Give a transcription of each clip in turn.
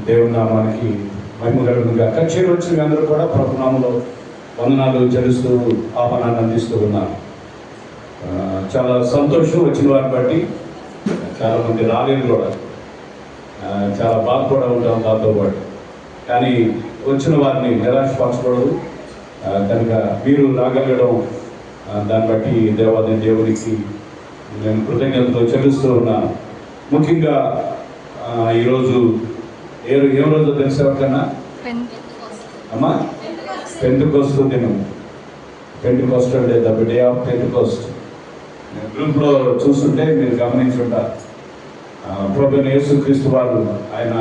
దేవుని నామానికి మహిమ కలుగునుగా. కచేరి వచ్చిన అందరూ కూడా ప్రభునామంలో వందనాలు చెల్లిస్తూ ఆహ్వానాన్ని అందిస్తూ ఉన్నారు. చాలా సంతోషం వచ్చిన వారిని బట్టి. చాలామంది రాలేదు కూడా, చాలా బాధ కూడా ఉంటాం దాంతో పాటు. కానీ వచ్చిన వారిని నిరాశపరచకూడదు. కనుక మీరు రాగలగడం దాన్ని బట్టి దేవాది దేవునికి నేను కృతజ్ఞతలు చెల్లిస్తూ ఉన్నాను. ముఖ్యంగా ఈరోజు ఏం రోజు తెలిసే కన్నా అమ్మా, పెంటెకోస్ట్ దినం. పెంటెకోస్ట్ అంటే ద డే ఆఫ్ పెంటెకోస్ట్. గ్రూప్లో చూస్తుంటే మీరు గమనించుంటారు. ప్రభువైన యేసుక్రీస్తు వారు ఆయన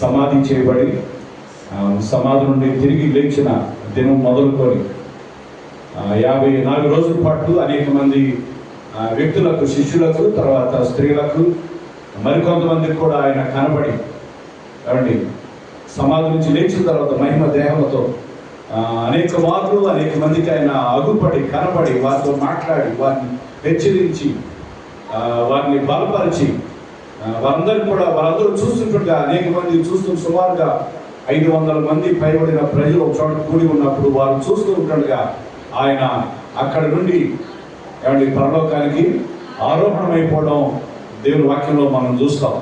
సమాధి చేయబడి సమాధి నుండి తిరిగి లేచిన దినం మొదలుకొని 54 రోజుల పాటు అనేక మంది వ్యక్తులకు, శిష్యులకు, తర్వాత స్త్రీలకు, మరికొంతమందికి కూడా ఆయన కనబడి ఏమండి సమాధి నుంచి లేచిన తర్వాత మహిమ దేహంతో అనేక మార్లు అనేక మందికి ఆయన అగుపడి కనబడి వారితో మాట్లాడి వారిని హెచ్చరించి వారిని బలపరిచి వారందరూ చూస్తుండగా అనేక మంది సుమారుగా 500 మంది పైబడిన ప్రజలు ఒక చోట కూడి ఉన్నప్పుడు వారు చూస్తూ ఉండగా ఆయన అక్కడ నుండి ఏమండి పరలోకానికి ఆరోహణమైపోవడం దేవుని వాక్యంలో మనం చూస్తాం.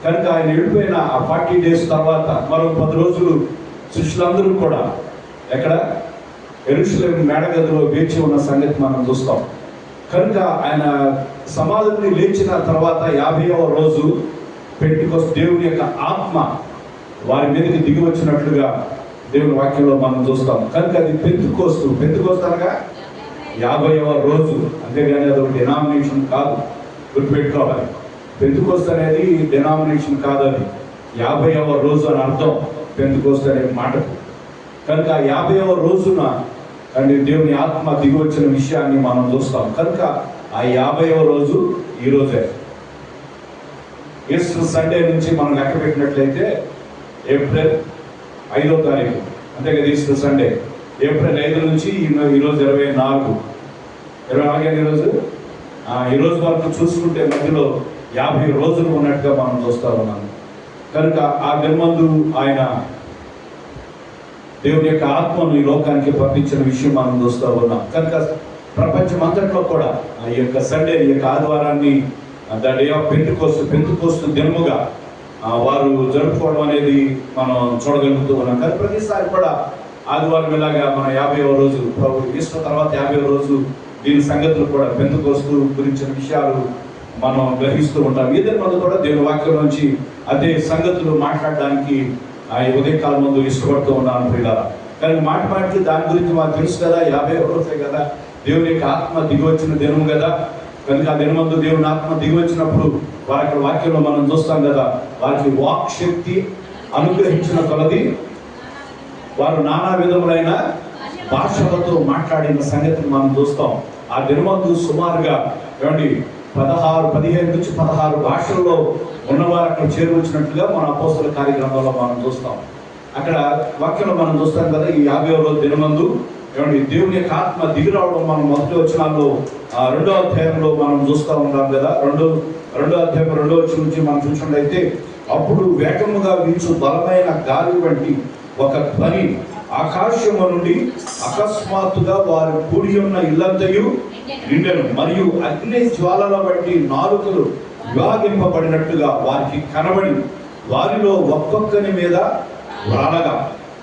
కనుక ఆయన వెళ్ళిపోయిన ఆ 40 days తర్వాత మరో 10 రోజులు శిష్యులందరూ కూడా ఎక్కడ యెరూషలేము మేడగదిలో వేచి ఉన్న సంగతి మనం చూస్తాం. కనుక ఆయన సమాధిని లేచిన తర్వాత 50వ రోజు పెంటెకోస్తు దేవుని యొక్క ఆత్మ వారి మీదకి దిగి వచ్చినట్లుగా దేవుని వాక్యంలో మనం చూస్తాం. కనుక అది పెంటెకోస్తు అనగా 50వ రోజు, అంతేగాని అది ఒక డినామినేషన్ కాదు, గుర్తుపెట్టుకోవాలి. పెంటెకోస్తు అనేది డినామినేషన్ కాదు, అది 50వ రోజు అని అర్థం పెంటెకోస్తు అనే మాటకు. కనుక 50వ రోజున అంటే దేవుని ఆత్మ దిగి వచ్చిన విషయాన్ని మనం చూస్తాం. కనుక ఆ 50వ రోజు ఈ రోజే. ఈస్టర్ సండే నుంచి మనం లెక్క పెట్టినట్లయితే ఏప్రిల్ 5వ తారీఖు, అంతే కదా ఈస్టర్ సండే. ఏప్రిల్ 5 నుంచి ఈరోజు 24 ఈరోజు వరకు చూసుకుంటే మధ్యలో 50 రోజులు ఉన్నట్టుగా మనం చూస్తూ ఉన్నాం. కనుక ఆ దినమందు ఆయన దేవుని యొక్క ఆత్మను ఈ లోకానికి పంపించిన విషయం మనం చూస్తూ ఉన్నాం. కనుక ప్రపంచం అంతట్లో కూడా ఈ యొక్క సండే, ఈ యొక్క ఆదివారాన్ని ద డే ఆఫ్ పెంటెకోస్తు దినముగా వారు జరుపుకోవడం అనేది మనం చూడగలుగుతూ ఉన్నాం. కానీ ప్రతిసారి కూడా ఆదివారం ఇలాగా మన 50వ రోజు ఈస్టర్ తర్వాత 50వ రోజు దీని సంగతులు కూడా పెంటెకోస్తు గురించిన విషయాలు మనం గ్రహిస్తూ ఉంటాం. ఈ దినమందు కూడా దేవుని వాక్యం నుంచి అదే సంగతులు మాట్లాడడానికి ఉదయకాలం ముందు ఇష్టపడుతూ ఉన్నాను ప్రియులారా. కానీ మాటికి దాని గురించి మాకు తెలుసు కదా, 50వ రోజే కదా దేవుని యొక్క ఆత్మ దిగి వచ్చిన దినం కదా. కనుక ఆ దినమందు దేవుని ఆత్మ దిగి వచ్చినప్పుడు వారి వాక్యంలో మనం చూస్తాం కదా, వారికి వాక్ శక్తి అనుగ్రహించిన కొలది వారు నానా విధములైన భాషలతో మాట్లాడిన సంగతిని మనం చూస్తాం. ఆ దినమందు సుమారుగా 15 నుంచి 16 భాషల్లో ఉన్నవారు అక్కడ చేరువచ్చినట్లుగా మన అపోస్తల కార్యక్రమంలో మనం చూస్తాం. అక్కడ వాక్యంలో మనం చూస్తాం కదా, ఈ 50వ రోజు దినమందు దేవుని యొక్క ఆత్మ దిగి రావడం మనం మొదటి వచనాల్లో 2వ అధ్యాయంలో మనం చూస్తూ ఉంటాం కదా. 2వ అధ్యాయం 2వ వచనం నుంచి మనం చూసినట్లయితే, అప్పుడు వేగముగా వీచు బలమైన గాలి వంటి ఒక ధ్వని ఆకాశము నుండి అకస్మాత్తుగా వారు కూడి ఉన్న ఇల్లంతయు నిండెను, మరియు అగ్ని జ్వాలల వంటి నాలుకలు విభాగింపబడినట్టుగా వారికి కనబడి వారిలో ఒక్కొక్కని మీద రాలగా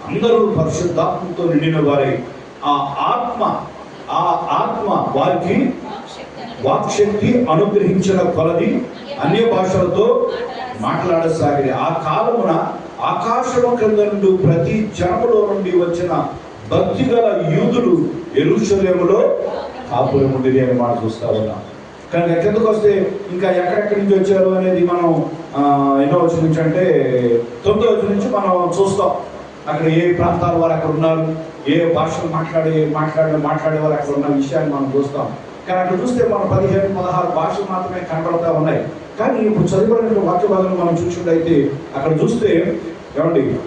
అందరూ పరిశుద్ధాత్మతో నిండిన వారై ఆ ఆత్మ వారికి వాక్శక్తి అనుగ్రహించిన కొలది అన్య భాషలతో మాట్లాడసాగిరి. ఆ కాలమున ఆకాశము క్రింద నుండి ప్రతి జనములో నుండి వచ్చిన భక్తి గల యూదులు యెరూషలేములో కాపురముండిరి అని మాట చూస్తా ఉన్నాం. కానీ కిందకు వస్తే ఇంకా ఎక్కడెక్కడి నుంచి వచ్చారు అనేది మనం ఎన్నో వచనం నుంచి అంటే 9వ వచనం నుంచి మనం చూస్తాం. అక్కడ ఏ ప్రాంతాల వారు అక్కడ ఉన్నారు, ఏ భాషలు మాట్లాడే వారు అక్కడ ఉన్న విషయాన్ని మనం చూస్తాం. కానీ అక్కడ చూస్తే మనం 15-16 భాషలు మాత్రమే కనబడతా ఉన్నాయి. కానీ ఇప్పుడు చదివిన వాక్య భాగం మనం చూసినట్లయితే అక్కడ చూస్తే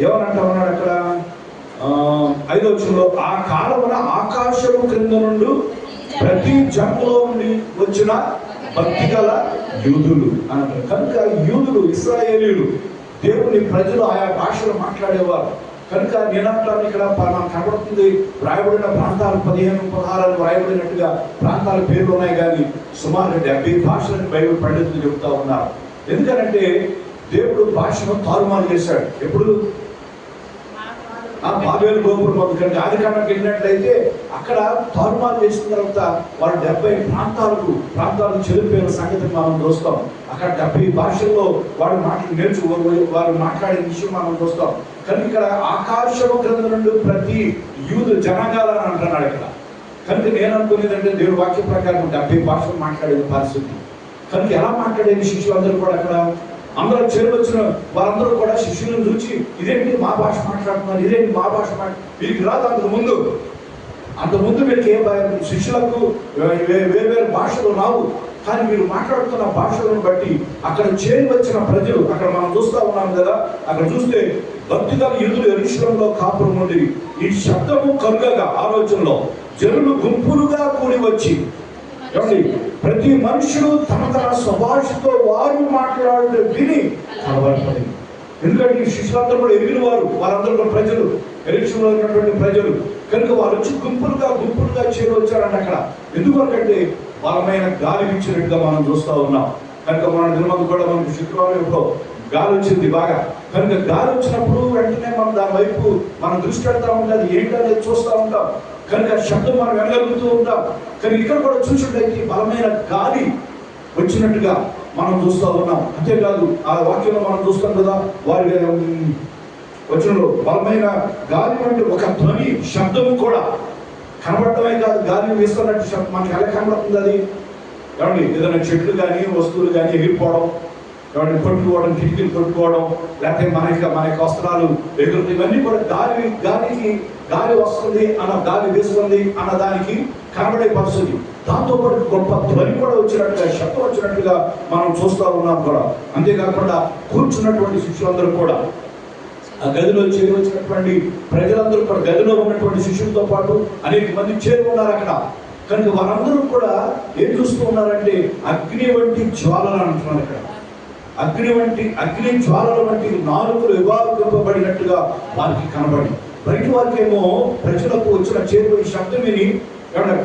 ఏమనంటా ఉన్నాడు అక్కడ 5వ వచనంలో, ఆ కాలమున ఆకాశము క్రింద నుండి ప్రతి జన్మలో నుండి వచ్చిన భక్తి గల యూదులు అని అంటారు. కనుక యూదులు, ఇశ్రాయేలీయులు దేవుని ప్రజలు ఆయా భాషలు మాట్లాడేవారు. కనుక నేనంటాను, ఇక్కడ మనం కనబడుతుంది వ్రాయబడిన ప్రాంతాలు 15, 16 వ్రాయబడినట్టుగా ప్రాంతాల పేర్లు ఉన్నాయి, కానీ సుమారు 70 భాషలను బైబిల్ పండితులు చెబుతా ఉన్నారు. ఎందుకనంటే దేవుడు భాషను తారుమారు చేశాడు. ఎప్పుడు? బాబేలు గోపురం మొదలు ఆదికాండంకి వెళ్ళినట్లయితే అక్కడ తారుమారు చేసిన తర్వాత వారు 70 ప్రాంతాలకు చెల్లిపోయిన సంగతిని మనం చూస్తాం. అక్కడ 70 భాషల్లో వారు వారు మాట్లాడే విషయం మనం చూస్తాం. కానీ ఇక్కడ ఆకాశము క్రింద నుండి ప్రతి యూదు జనాంగాలని అంటున్నాడు ఇక్కడ. కనుక నేను అనుకునేదంటే దేవుడి వాక్య ప్రకారం 70 భాషలు మాట్లాడే పరిస్థితి. కనుక ఎలా మాట్లాడేది శిష్యులందరూ కూడా అక్కడ అందరూ చేరువచ్చిన వారందరూ కూడా శిష్యులను చూసి ఇదేంటి మా భాష మాట్లాడుతున్నారు, ఇదేంటి మా భాష వీరికి రాదు. అంతకుముందు వీరికి శిష్యులకు వేరు భాషలు రావు. కానీ మీరు మాట్లాడుతున్న భాషలను బట్టి అక్కడ చేరువచ్చిన ప్రజలు, అక్కడ మనం చూస్తూ ఉన్నాం కదా, అక్కడ చూస్తే భక్తిగల యూదులు యెరూషలేములో కాపురం ఉండి ఈ శబ్దము కలుగగా ఆలోచనలో జనులు గుంపులుగా కూడి వచ్చి, ప్రతి మనుషుడు తన స్వభాషతో వారు మాట్లాడే విని కలవరపడి. ఎందుకంటే ఈ శిష్యులందరూ కూడా ఎరిగిన వారందరూ కూడా ప్రజలు, యెరూషలేములో ఉన్నటువంటి ప్రజలు. కనుక వారు వచ్చి గుంపులుగా చేరొచ్చారంట అక్కడ. ఎందుకంటే బలమైన గాలి ఇచ్చినట్టుగా మనం చూస్తూ ఉన్నాం. కనుక మన దినమందు కూడా మనకు శుక్రవారం ఎప్పుడో గాలి వచ్చింది బాగా. కనుక గాలి వచ్చినప్పుడు వెంటనే మనం దాని వైపు మనం దృష్టి పెడతా ఉంటుంది, ఏంటనేది చూస్తూ ఉంటాం. కనుక శబ్దం మనం వినగలుగుతూ ఉంటాం. కానీ ఇక్కడ కూడా చూసినట్లయితే బలమైన గాలి వచ్చినట్టుగా మనం చూస్తూ ఉన్నాం. అంతేకాదు ఆ వాక్యంలో మనం చూస్తాం కదా, వారి వచనంలో బలమైన గాలి వంటి ఒక ధ్వని శబ్దము కూడా కనబడటమే కాదు, గాలి వేస్తున్నట్టు శబ్దం మనకి ఎలా కనబడుతుంది? అది ఏదైనా చెట్లు కానీ వస్తువులు కానీ ఎగిరిపోవడం, కొట్టుకోవడం, కిటికీలు కొట్టుకోవడం, లేకపోతే మన వస్త్రాలు ఎగురుతాయి, ఇవన్నీ కూడా గాలి వస్తుంది గాలి వేస్తుంది అన్న దానికి కనబడే పరిస్థితి. దాంతోపాటు గొప్ప ధ్వని కూడా వచ్చినట్టుగా, శబ్దం వచ్చినట్టుగా మనం చూస్తూ ఉన్నాం కూడా. అంతేకాకుండా కూర్చున్నటువంటి శిష్యులందరూ కూడా ఆ గదిలో చేరి వచ్చినటువంటి ప్రజలందరూ కూడా గదిలో ఉన్నటువంటి శిష్యులతో పాటు అనేక మంది చేరి ఉన్నారు అక్కడ. కనుక వారందరూ కూడా ఏం చూస్తూ ఉన్నారంటే అగ్ని వంటి జ్వాలలు అంటున్నారు ఇక్కడ. అగ్ని జ్వాలల వంటి నాలుగులు విభాగింపబడినట్టుగా వారికి కనబడి, బయట వారికేమో ప్రజలకు వచ్చిన చేరువని శబ్దం విని,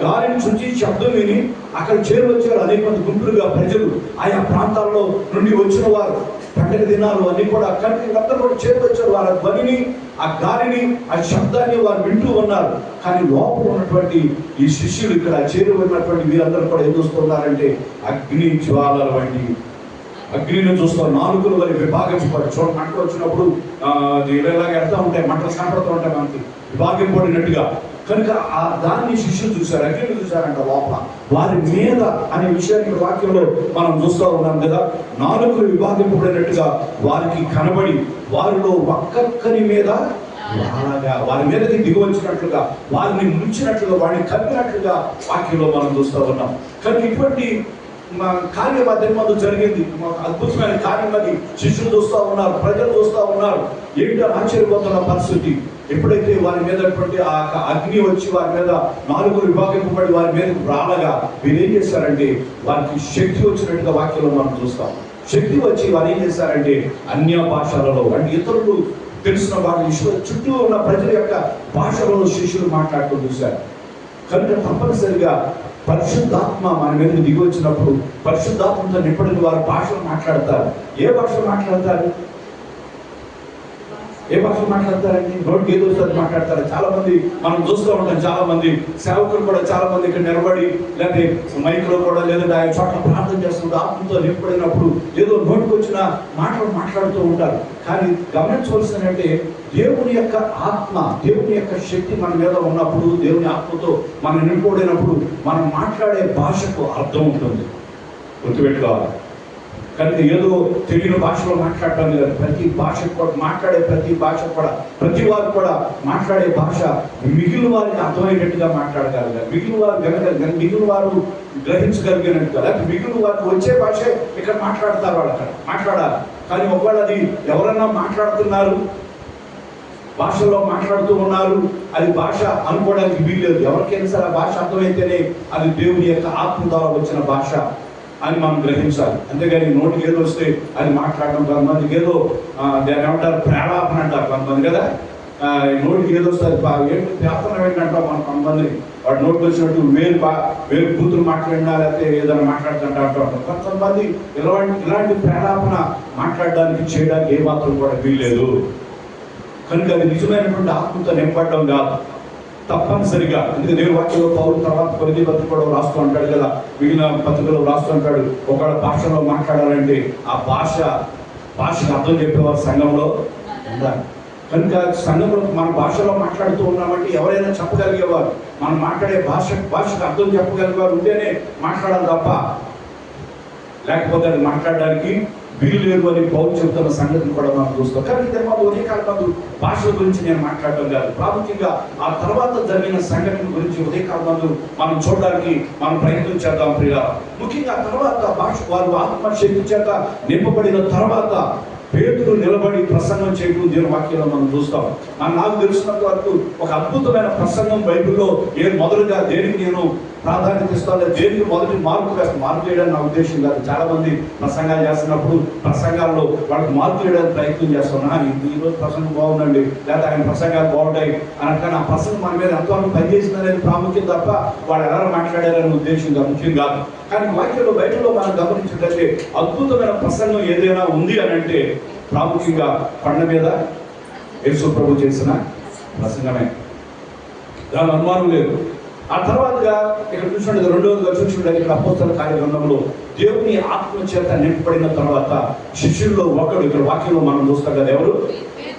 గాలిని చూసి శబ్దం విని అక్కడ చేరువచ్చారు అనేక మంది గుంపులుగా ప్రజలు. ఆయా ప్రాంతాల్లో నుండి వచ్చిన వారు పండగ దినాలు అన్ని కూడా అందరూ కూడా చేరువచ్చారు. వారి ధ్వనిని, ఆ గాలిని, ఆ శబ్దాన్ని వారు వింటూ ఉన్నారు. కానీ లోపల ఉన్నటువంటి ఈ శిష్యులు, ఇక్కడ చేరువన్నటువంటి వీరందరూ కూడా ఏం చూస్తున్నారంటే అగ్ని జ్వాలల వంటి అగ్నిని చూస్తాం. నాలుగులు వారి విభాగింపబడి మంటలు వచ్చినప్పుడు ఇలాగా వెళ్తూ ఉంటాయి, మంటలు కనపడుతూ ఉంటాయి మనకి విభాగింపబడినట్టుగా. కనుక ఆ దాన్ని శిష్యులు చూశారు, అగ్నిని చూశారంట లోపల వారి మీద అనే విషయాన్ని వాక్యంలో మనం చూస్తూ ఉన్నాం కదా. నాలుగులు విభాగింపబడినట్టుగా వారికి కనబడి వారిలో ఒక్కొక్కరి మీద వారి మీదకి దిగి వచ్చినట్లుగా, వారిని ముంచినట్లుగా, వారిని కప్పినట్లుగా వాక్యంలో మనం చూస్తూ ఉన్నాం. కనుక ఇటువంటి కార్యం మధ్య జరిగింది. అద్భుతమైన కార్యం అది శిష్యులు చూస్తూ ఉన్నారు, ప్రజలు చూస్తూ ఉన్నారు. ఏంటో ఆశ్చర్యపోతున్న పరిస్థితి. ఎప్పుడైతే వారి మీద ఆ అగ్ని వచ్చి వారి మీద నాలుగులు విభాగింపబడి వారి మీద రాలగా వీరు ఏం చేశారంటే వారికి శక్తి వచ్చినట్టుగా వాక్యంలో మనం చూస్తాం. శక్తి వచ్చి వారు ఏం చేశారంటే అన్య భాషలలో, అంటే ఇతరులు తెలిసిన వారి చుట్టూ ఉన్న ప్రజల యొక్క భాషలలో శిష్యులు మాట్లాడుతూ చూశారు. కనుక తప్పనిసరిగా పరిశుద్ధాత్మ మన మీదకి దిగి వచ్చినప్పుడు పరిశుద్ధాత్మతో నింపడిన వారు భాషలు మాట్లాడతారు. ఏ భాషలు మాట్లాడతారు? మాట్లాడతారండి? నోటికి ఏదో వస్తుంది మాట్లాడతారు. చాలా మంది మనం చూస్తూ ఉంటాం. చాలా మంది సేవకులు కూడా చాలా మంది ఇక్కడ నిలబడి, లేకపోతే మైక్లో కూడా, లేదంటే ఆయన చోట్ల ప్రార్థన చేస్తుంటే ఆత్మతో నింపడినప్పుడు ఏదో నోటికి వచ్చిన మాటలు మాట్లాడుతూ ఉంటారు. కానీ గమనించవలసిందంటే దేవుని యొక్క ఆత్మ, దేవుని యొక్క శక్తి మన మీద ఉన్నప్పుడు, దేవుని ఆత్మతో మనం నింపబడినప్పుడు మనం మాట్లాడే భాషకు అర్థం ఉంటుంది. గుర్తుపెట్టుకోవాలి. కనుక ఏదో తెలియని భాషలో మాట్లాడటం లేదు. ప్రతి భాష కూడా మాట్లాడే ప్రతి భాష కూడా, ప్రతి వారు కూడా మాట్లాడే భాష మిగిలిన వారికి అర్థమయ్యేటట్టుగా మాట్లాడగలగాలి. మిగిలిన వారు గ్రహించగలిగినట్టుగా, లేకపోతే మిగిలిన వారికి వచ్చే భాష ఇక్కడ మాట్లాడతారు. వాళ్ళు అక్కడ మాట్లాడాలి. కానీ ఒకవేళ అది ఎవరన్నా మాట్లాడుతున్నారు, భాషలో మాట్లాడుతూ ఉన్నారు, అది భాష అనుకోవడానికి వీల్లేదు. ఎవరికైనా సరే ఆ భాష అర్థమైతేనే అది దేవుని యొక్క ఆత్మ ద్వారా వచ్చిన భాష. అని మనం గ్రహించాలి. అంతేగాని నోటికి ఏదో వస్తే అది మాట్లాడడం, కొంతమందికి ఏదో దాన్ని ఏమంటారు ప్రేలాపన అంటారు కొంతమంది కదా, నోటికి ఏదో వస్తుంది ఏంటి ప్రార్థన ఏంటంటాం మనం కొంతమంది, వాడు నోటికి వచ్చినట్టు వేరు కూతురు మాట్లాడినా లేకపోతే ఏదైనా మాట్లాడుతుంటా అంటారు. కొంతమంది ఇలాంటి ప్రేలాపన మాట్లాడడానికి చేయడానికి ఏమాత్రం కూడా వీల్లేదు. కనుక అది నిజమైనటువంటి ఆత్మతో నింపడడం కాదు, తప్పనిసరిగా. ఎందుకంటే దేవుని వాక్యంలో పౌలు తర్వాత కొరింథీ పత్రిక కూడా రాస్తూ అంటాడు కదా, మిగిలిన పత్రికలో రాస్తూ అంటాడు, ఒకవేళ భాషలో మాట్లాడాలంటే ఆ భాషకు అర్థం చెప్పేవారు సంఘంలో ఉండాలి. కనుక సంఘంలో మన భాషలో మాట్లాడుతూ ఉన్నామంటే ఎవరైనా చెప్పగలిగేవారు, మనం మాట్లాడే భాషకు అర్థం చెప్పగలిగేవారు ఉంటేనే మాట్లాడాలి తప్ప లేకపోతే అది మాట్లాడడానికి వీలు లేదు అని పౌలు చెబుతున్న సంగతిని కూడా మనం చూస్తాం. కానీ ఇదే ఉదయకాలం భాషల గురించి నేను మాట్లాడడం కాదు, ప్రాముఖ్యంగా ఆ తర్వాత జరిగిన సంఘటన గురించి ఉదయకాలం మనం చూడడానికి మనం ప్రయత్నం చేద్దాం ప్రియ. ముఖ్యంగా తర్వాత భాష వారు ఆత్మశక్తి చేత నింపబడిన తర్వాత పేతురు నిలబడి ప్రసంగం చేయడం దేవుని వాక్యంలో మనం చూస్తాం. నాకు తెలిసినంత వరకు ఒక అద్భుతమైన ప్రసంగం బైబిల్లో మొదలుగా దేనికి నేను ప్రాధాన్యత ఇస్తాను, దేనికి మొదటి మార్పు వేయడానికి నా ఉద్దేశం కాదు. చాలా మంది ప్రసంగాలు చేస్తున్నప్పుడు ప్రసంగాల్లో వాళ్ళకి మార్పు వేయడానికి ప్రయత్నం చేస్తున్నా, ఈరోజు ప్రసంగం బాగుందండి లేదా ఆయన ప్రసంగాలు బాగుంటాయి అనట్టు ఆ ప్రసంగం మన మీద ఎంతవరకు పనిచేసింది అనేది ప్రాముఖ్యం తప్ప వాళ్ళు ఎలా మాట్లాడారనే ఉద్దేశం ముఖ్యం కాదు. కానీ వాక్యంలో బయటలో మనం గమనించినట్లయితే అద్భుతమైన ప్రసంగం ఏదైనా ఉంది అని అంటే ప్రాముఖ్యంగా కొండ మీద యేసు ప్రభు చేసిన ప్రసంగమే, దాని అనుమానం లేదు. ఆ తర్వాతగా ఇక్కడ చూసినట్టు రెండవదిగా చూసినట్టు ఇక్కడ అపోస్తల కార్యక్రమంలో దేవుని ఆత్మ చేత నింపబడిన తర్వాత శిష్యుల్లో ఒకడు ఇక్కడ వాక్యంలో మనం చూస్తాం కదా, ఎవరు?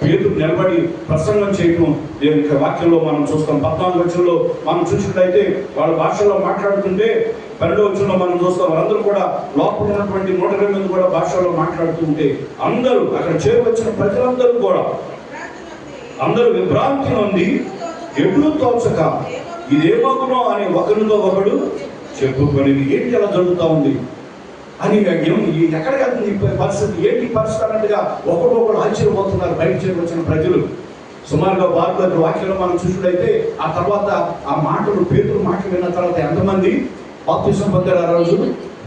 పేతురు నిలబడి ప్రసంగం చేయడం దేవుని వాక్యంలో మనం చూస్తాం. 14వ వచనంలో మనం చూసినట్లయితే వాళ్ళ భాషలో మాట్లాడుతుంటే 12వ వచనంలో మనం చూస్తాం వారందరూ కూడా లోపల ఉన్నటువంటి 120 మంది కూడా భాషలో మాట్లాడుతుంటే అందరూ అక్కడ చేరవచ్చిన ప్రజలందరూ కూడా అందరూ విభ్రాంతి నుండి ఎప్పుడు తోచక ఇదేమగునో అని ఒకరితో ఒకడు చెప్పుకొని ఏంటి అలా జరుగుతూ ఉంది అని ఎక్కడికి వెళ్తుంది పరిస్థితి, ఏంటి పరిస్థితి అన్నట్టుగా ఒకడు ఆశ్చర్యపోతున్నారు బయట చేరుకొచ్చిన ప్రజలు. సుమారుగా వారు వాక్యంలో మనం చూసినట్లయితే ఆ తర్వాత ఆ మాటలు పేతురు మాటలు విన్న తర్వాత ఎంతమంది బాప్తిసం పొందారు? ఆ రోజు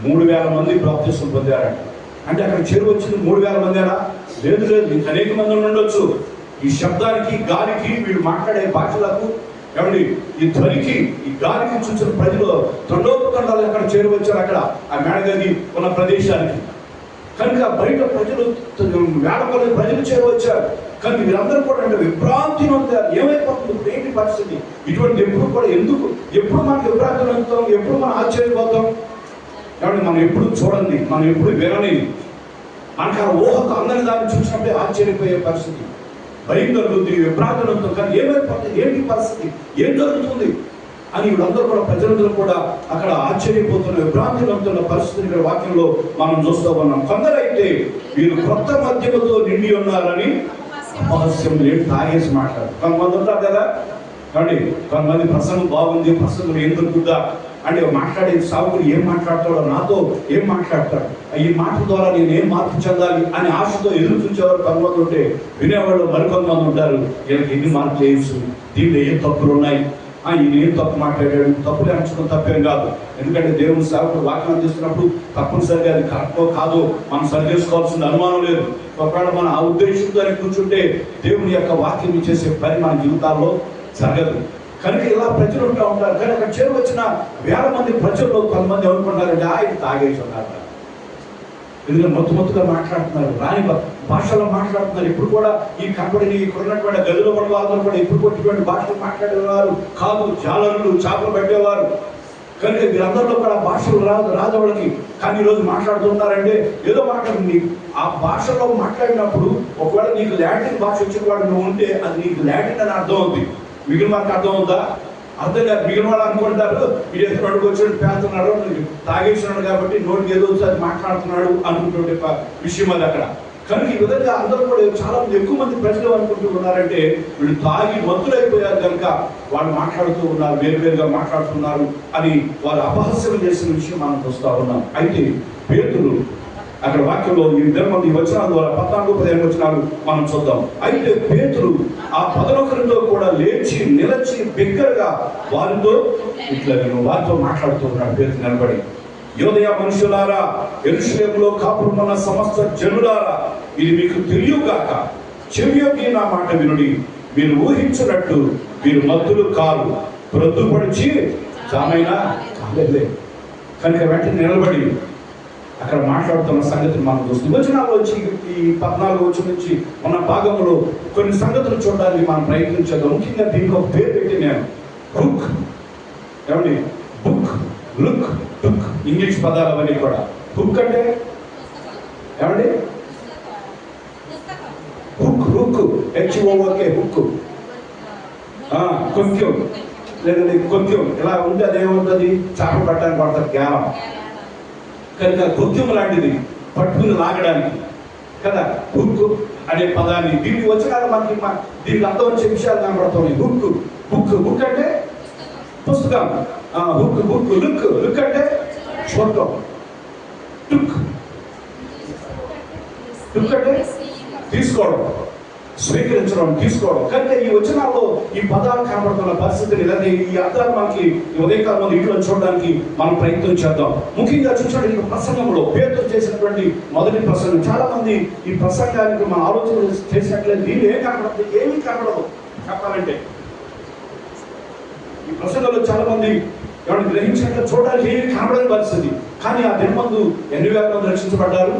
3000 మంది బాప్తిసం పొందారట. అంటే అక్కడ చేరువచ్చింది 3000 మందేనా? లేదు, అనేక మంది ఉండొచ్చు. ఈ శబ్దానికి గాలికి వీళ్ళు మాట్లాడే భాషలకు ఏమండి ఈ ధ్వనికి ఈ గాలికి చూసిన ప్రజలు తండోపతండాలు అక్కడ చేరువచ్చారు, అక్కడ ఆ మేడగది ఉన్న ప్రదేశానికి. కనుక బయట ప్రజలు వేల కొద్ది ప్రజలు చేరువచ్చారు. కానీ వీరందరూ కూడా అంటే విభ్రాంతి నొందారు. ఏమైపోతుంది ఏంటి పరిస్థితి? ఇటువంటి ఎప్పుడు మనకు విభ్రాంతి నొందుతాం, ఎప్పుడు మనం ఆశ్చర్యపోతాం? కాబట్టి మనం ఎప్పుడు చూడండి, మనం ఎప్పుడు వినని, మనకు ఆ ఊహకు అందరి దాన్ని చూసినప్పుడే ఆశ్చర్యపోయే పరిస్థితి, భయం కలుగుతుంది, విభ్రాంతులతో. కానీ ఏమైపోతుంది, ఏంటి పరిస్థితి, ఏం జరుగుతుంది అని వీళ్ళందరూ కూడా ప్రజలందరూ కూడా అక్కడ ఆశ్చర్యపోతున్న విభ్రాంతులంతున్న పరిస్థితిని ఇక్కడ వాక్యంలో మనం చూస్తూ ఉన్నాం. కొందరైతే వీరు కొత్త మద్యముతో నిండి ఉన్నారని అపహాస్యం లేని తాగేసి మాట్లాడారు. కొంతమంది ఉంటారు కదా, కాబట్టి కొంతమంది ప్రసంగం బాగుంది, ప్రసంగం ఏం దొరుకుతుందా అంటే మాట్లాడే సాగుడు ఏం మాట్లాడతాడో, నాతో ఏం మాట్లాడతాడు, ఈ మాట ద్వారా నేను ఏం మార్పు చెందాలి అని ఆశతో ఎదురు చూసేవారు కొంతమంది ఉంటే, వినేవాళ్ళు మరికొంతమంది ఉంటారు వీళ్ళకి ఎన్ని మార్పు చేయొచ్చు, దీంట్లో ఏం తప్పులు ఉన్నాయి, ఈయన ఏం తప్పు మాట్లాడాడు, తప్పులు ఎంచడం తప్పేం కాదు. ఎందుకంటే దేవుని సేవకుడు వాక్యం అందిస్తున్నప్పుడు తప్పనిసరిగా అది కరెక్టో కాదో మనం సరి చేసుకోవాల్సిన అనుమానం లేదు. ఒకవేళ మనం ఆ ఉద్దేశంతో కూర్చుంటే దేవుని యొక్క వాక్యం చేసే పని మన జీవితాల్లో జరగదు. కనుక ఇలా ప్రజలు ఉంటా ఉంటారు. కానీ అక్కడ చేరువచ్చిన 1000 మంది ప్రజల్లో కొంతమంది ఎవరుకుంటారంటే ఆయన తాగేసి ఉన్నారు, ఎందుకంటే మొత్తుగా మాట్లాడుతున్నారు, రాని భాషలో మాట్లాడుతున్నారు. ఇప్పుడు కూడా ఈ కంపెనీ ఇక్కడ ఉన్నటువంటి గదిలో ఉన్న వాళ్ళందరూ కూడా ఇప్పుడు కొట్టినటువంటి భాషలు మాట్లాడేవారు కాదు, జాలరులు చేపలు పెట్టేవారు. కనుక వీరందరిలో కూడా భాషలు రాదు వాళ్ళకి. కానీ ఈరోజు మాట్లాడుతున్నారంటే ఏదో మాట్లాడుతుంది. ఆ భాషలో మాట్లాడినప్పుడు ఒకవేళ నీకు లాటిన్ భాష వచ్చిన వాడు నువ్వు ఉంటే అది నీకు లాటిన్ అని అర్థం అవుతుంది, మిగిలిన వాళ్ళకి అర్థం అవుతా? అర్థం కాదు. మిగిలిన వాళ్ళు అనుకుంటారు వీడు ఎదురుడికి వచ్చి పేస్తున్నాడు, తాగేస్తున్నాడు కాబట్టి నోటికి ఏదో వచ్చి అది మాట్లాడుతున్నాడు అనుకుంటుండే విషయం అది అక్కడ. కనుక ఈ విధంగా అందరూ కూడా చాలా మంది ఎక్కువ మంది ప్రజలు అనుకుంటూ ఉన్నారంటే వీళ్ళు తాగి మత్తులైపోయారు కనుక వాళ్ళు మాట్లాడుతూ ఉన్నారు, వేరువేరుగా మాట్లాడుతున్నారు అని వారు అపహాస్యం చేసిన విషయం మనం చూస్తూ ఉన్నాం. అయితే పేతురు అక్కడ వాక్యంలో ఈ 2 మంది వచనాల ద్వారా 14-15 వచనాలు మనం చూద్దాం. అయితే పేతురు ఆ 11తో కూడా లేచి నిలచి బిగ్గరగా వారితో ఇట్లా వారితో మాట్లాడుతూ ఉన్నాడు. పేతురు నిలబడి యోదయ మనుషులారా, యెరూషలేములో కాపురమున్న సమస్త జనులారా, ఇది మీకు తెలియగాక, చెవియొగ్గి నా మాట వినుడి. మీరు ఊహించినట్టు మీరు మత్తులు కారు, ప్రొద్దుపడిచి జామైనా కాలేదులే. కనుక వెంటనే నిలబడి అక్కడ మాట్లాడుతున్న సంగతిని మనం చూస్తాం. వచనాలు వచ్చి ఈ 14 వచనం నుంచి ఉన్న భాగంలో కొన్ని సంగతులు చూడడానికి మనం ప్రయత్నించేద్దాం. ముఖ్యంగా దీనికి ఒక పేరు పెట్టి నేను హుక్, ఏమండి, బుక్, లుక్, టుక్, ఇంగ్లీష్ పదాలు అవన్నీ కూడా. హుక్ అంటే ఏమండి, హుక్, హుక్, HOOK, హుక్, కొంచెం లేదండి కొంచెం ఇలా ఉంటే అదేముంటుంది, చేపలు పట్టడానికి పడతారు గ్యాలం. కనుక కొంచెం లాంటిది పట్టుకుని లాగడానికి కదా హుక్ అనే పదాన్ని. దీనికి వచ్చిన మనకి దీనికి అర్థం వచ్చే విషయాలు కనబడుతున్నాయి. హుక్, హుక్, హుక్ అంటే పుస్తకం, హుక్, హుక్, లుక్, లుక్ అంటే చూడటం, టుక్, టుక్ అంటే తీసుకోవడం, స్వీకరించడం, తీసుకోవడం. కనుక ఈ వచనాల్లో ఈ పదాలు కనబడుతున్న పరిస్థితిని లేదా ఈ అర్థాలు మనకి ఉదయకాలంలో ఇంట్లో చూడడానికి మనం ప్రయత్నం చేద్దాం. ముఖ్యంగా చూడండి, ఈ ప్రసంగంలో పేతురు చేసినటువంటి మొదటి ప్రసంగం. చాలా మంది ఈ ప్రసంగానికి మన ఆలోచన చేసినట్లయితే దీన్ని ఏం కనబడదు, ఏమీ కనబడదు చెప్పాలంటే. ఈ ప్రసంగంలో చాలా మంది ఎవరిని గ్రహించినట్లు చూడడానికి ఏమి కనబడని పరిస్థితి. కానీ ఆ దినమందు ఎన్ని వేల మంది రక్షించబడ్డారు.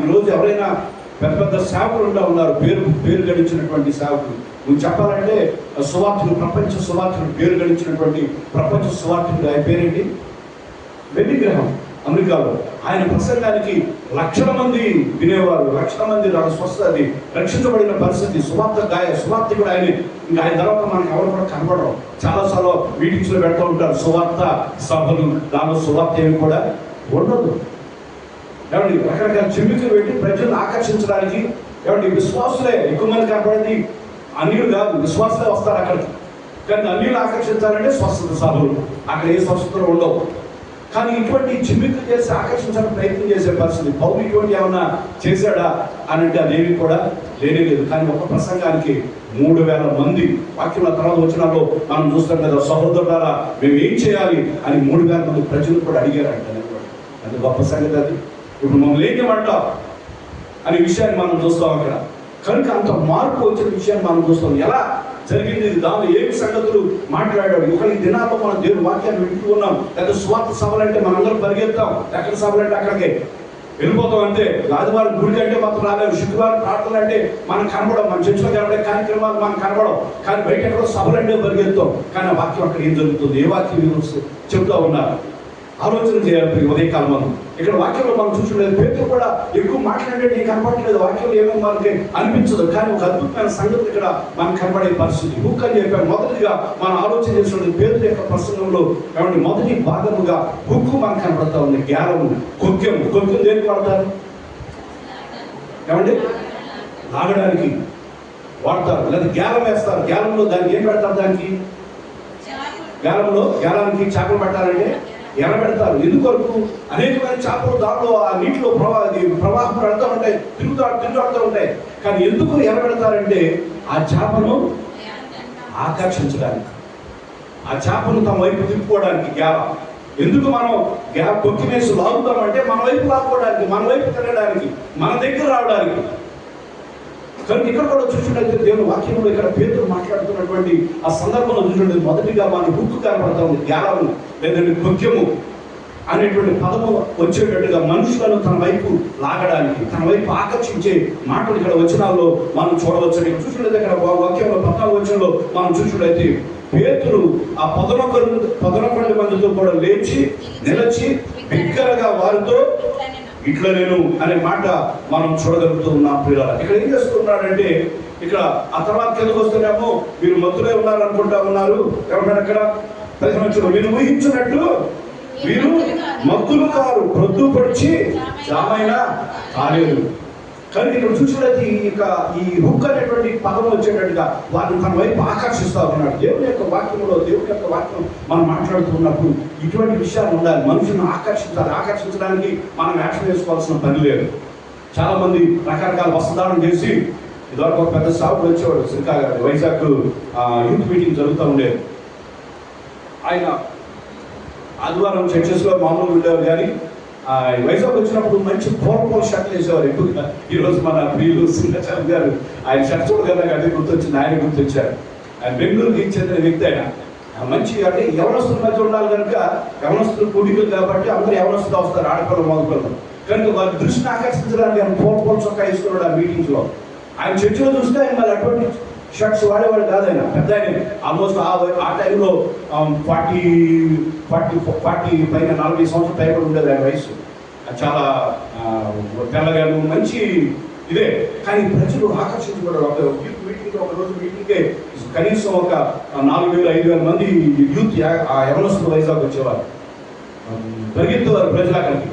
ఈరోజు ఎవరైనా పెద్ద పెద్ద సేవకులు ఉన్నారు, పేరు గడించినటువంటి సేవకులు. నువ్వు చెప్పాలంటే సువార్తలు, ప్రపంచ సువార్తలు పేరు గడించినటువంటి ప్రపంచ సువార్తలు. ఆయన పేరేంటి? బెన్నీ గ్రహాం, అమెరికాలో. ఆయన ప్రసంగానికి లక్షల మంది వినేవారు, లక్షల మంది స్వస్థత రక్షించబడిన పరిస్థితి. సువార్తికుడు ఆయన. ఇంకా ఆయన తర్వాత మనకి ఎవరు కూడా కనపడరు. చాలాసార్లు మీటింగ్స్లో పెడుతూ ఉంటారు సువార్త సభలు, దానిలో సువార్త ఏమి కూడా ఉండదు. ఏమండి, రకరకాల చిమ్మికలు పెట్టి ప్రజలను ఆకర్షించడానికి. ఏమండి, విశ్వాసులే ఎక్కువ మంది కనపడేది, అన్యులు కాదు, విశ్వాసులే వస్తారు అక్కడికి. కానీ అన్యులు ఆకర్షించాలంటే స్వస్థత సభలు, అక్కడ ఏ స్వస్థతలు ఉండవు. కానీ ఇటువంటి చిమ్మికలు చేసి ఆకర్షించాలని ప్రయత్నం చేసే పరిస్థితి. పౌలు ఇటువంటి ఏమన్నా చేశాడా అని అంటే అదేమి కూడా లేదు. కానీ ఒక ప్రసంగానికి 3000 మంది వాక్యం తర్వాత వచ్చినాలో మనం చూస్తాం కదా, సహోదరులారా మేము ఏం చేయాలి అని 3000 మంది ప్రజలు కూడా అడిగారంట. అది గొప్ప సంగతి. అది ఇప్పుడు మమ్మల్ని ఏం చేయమంటాం అనే విషయాన్ని మనం చూస్తాం అక్కడ. కనుక అంత మార్పు వచ్చిన విషయాన్ని మనం చూస్తాం. ఎలా జరిగింది, దానిలో ఏమి సంగతులు మాట్లాడాడు. ఒక ఈ దినాల్లో మనం దేవుని వాక్యాన్ని వింటూ ఉన్నాం. లేదా స్వార్థ సభలంటే మనందరం పరిగెత్తాం, ఎక్కడ సభలంటే అక్కడికే వెళ్ళిపోతాం అంతే. ఆదివారం గుడి అంటే మాత్రం రాలేదు, శుక్రవారం ప్రార్థనలు అంటే మనం కనబడం, మన చర్చలో కనబడే కార్యక్రమాలు మనం కనబడం. కానీ బయట ఎక్కడో సభలంటే పరిగెత్తాం. కానీ ఆ వాక్యం అక్కడ ఏం జరుగుతుంది, ఏ వాక్యం చెబుతూ ఉన్నారు ఆలోచన చేయాలి. ఉదయకాలం ఇక్కడ వాక్యంలో మనం చూసుకోలేదు. పేతురు కూడా ఎక్కువ మాట్లాడేది కనపడలేదు, వాక్యంలో ఏమో మనకి అనిపించదు. కానీ ఒక అద్భుతమైన సంగతి ఇక్కడ మనకు కనబడే పరిస్థితి. హుక్ అని చెప్పాను. మొదటిగా మనం ఆలోచన చేసినది పేతురు యొక్క ప్రసంగంలో ఏమంటే మొదటి భాగముగా హుక్ మనకు కనబడతా ఉంది. గ్యాలము, కొక్కెం. కొక్కెం దేనికి వాడతారు ఏమండి? లాగడానికి వాడతారు, లేదా గ్యాలం వేస్తారు. గ్యాలంలో దానికి ఏం పెడతారు? దానికి గ్యాలానికి చేపలు పెట్టాలంటే ఎరబెడతారు. ఎందుకొరకు? అనేకమైన చేపలు దాంట్లో ఆ నీటిలో ప్రవాహం పెడతా ఉంటాయి, తిరుగుతాడుతూ ఉంటాయి. కానీ ఎందుకు ఎరబెడతారంటే ఆ చేపను ఆకర్షించడానికి, ఆ చేపను తమ వైపు తిప్పుకోవడానికి. ఎందుకు మనం కొక్కి వేసి లాగుతామంటే మన వైపు లాక్కోవడానికి, మన వైపు తిరగడానికి, మన దగ్గర రావడానికి. కనుక ఇక్కడ కూడా చూసినట్లయితే దేవుని వాక్యంలో ఇక్కడ పేతురు మాట్లాడుతున్నటువంటి ఆ సందర్భంలో చూసినట్టు మొదటిగా మన హుక్కు కనపడతా ఉంది. గ్యాలము లేదంటే కొక్కెము అనేటువంటి పదము వచ్చేటట్టుగా మనుషులను తన వైపు లాగడానికి, తన వైపు ఆకర్షించే మాటలు ఇక్కడ వచనాల్లో మనం చూడవచ్చు. ఇక్కడ చూసినట్లయితే ఇక్కడ వాక్యంలో 14 వచనంలో మనం చూసినట్లయితే పేతురు ఆ 11 మందితో కూడా లేచి నిలిచి బిగ్గరగా వారితో ఇట్లా నేను అనే మాట మనం చూడగలుగుతూ ఉన్నాం. ప్రియులారా, ఇక్కడ ఏం చేస్తున్నాడంటే ఇక్కడ ఆ తర్వాత కిందకు వస్తున్నామో మీరు మత్తులే ఉన్నారు అనుకుంటా ఉన్నారు. ఎవరైనా అక్కడ ప్రజలు మీరు ఊహించినట్టు వీరు మత్తులు కారు, ప్రొద్దుపడిచి జామైనా కాలేదు. కానీ ఇక్కడ చూసినట్లయితే ఈ హుక్ అనేటువంటి పదం వచ్చేటట్టుగా వారిని తన వైపు ఆకర్షిస్తూ ఉన్నాడు. దేవుని యొక్క వాక్యంలో దేవుని యొక్క వాక్యం మనం మాట్లాడుతున్నప్పుడు ఇటువంటి విషయాలు ఉండాలి. మనుషులను ఆకర్షించడానికి మనం యాక్షన్ వేసుకోవాల్సిన పని లేదు. చాలా మంది రకరకాల వస్త్రదానం చేసి ఇదివరకు ఒక పెద్ద సాగుడు వచ్చేవాడు శ్రీకాకుళం వైజాగ్ యూత్ మీటింగ్ జరుగుతూ ఉండేది. ఆయన ఆదివారం చర్చెస్లో మామూలు ఉండేవారు, కానీ వైజాగ్ వచ్చినప్పుడు మంచి పూర్వపూల షర్ట్లు వేసేవారు ఎక్కువగా. ఈరోజు మన ప్రియులు సింహాచలం గారు ఆయన షర్ట్ చూడగానే అదే గుర్తొచ్చింది, ఆయన గుర్తొచ్చారు. ఆయన బెంగళూరుకి చెందిన వ్యక్తి. ఆయన మంచి అంటే యవనస్తుల మధ్య ఉండాలి కనుక, యవనస్తులు కూడికలు కాబట్టి అందరూ యవనస్తులు వస్తారు, ఆడపిల్లలు మగపిల్లలు కనుక వారి దృష్టిని ఆకర్షించడానికి ఆయన పూర్వపూల చొక్కా వేసుకున్నాడు ఆ మీటింగ్స్లో. ఆయన చర్చిలో చూస్తే ఆయన మరి అటువంటి షర్ట్స్ వాడేవాడు కాదు. ఆయన పెద్ద ఆయన ఆల్మోస్ట్ ఆ టైంలో 40 పైన 40 సంవత్సరాల టైంలో ఉండేది ఆయన వయసు. చాలా తెల్లగాను మంచి ఇదే. కానీ ప్రజలు ఆకర్షించబడ్డారు. ఒక రోజు మీటింగ్కే కనీసం ఒక 4,000-5,000 మంది యూత్ యవనస్తులు వైజాగ్ వచ్చేవారు, పరిగెత్తేవారు ప్రజలు అక్కడికి.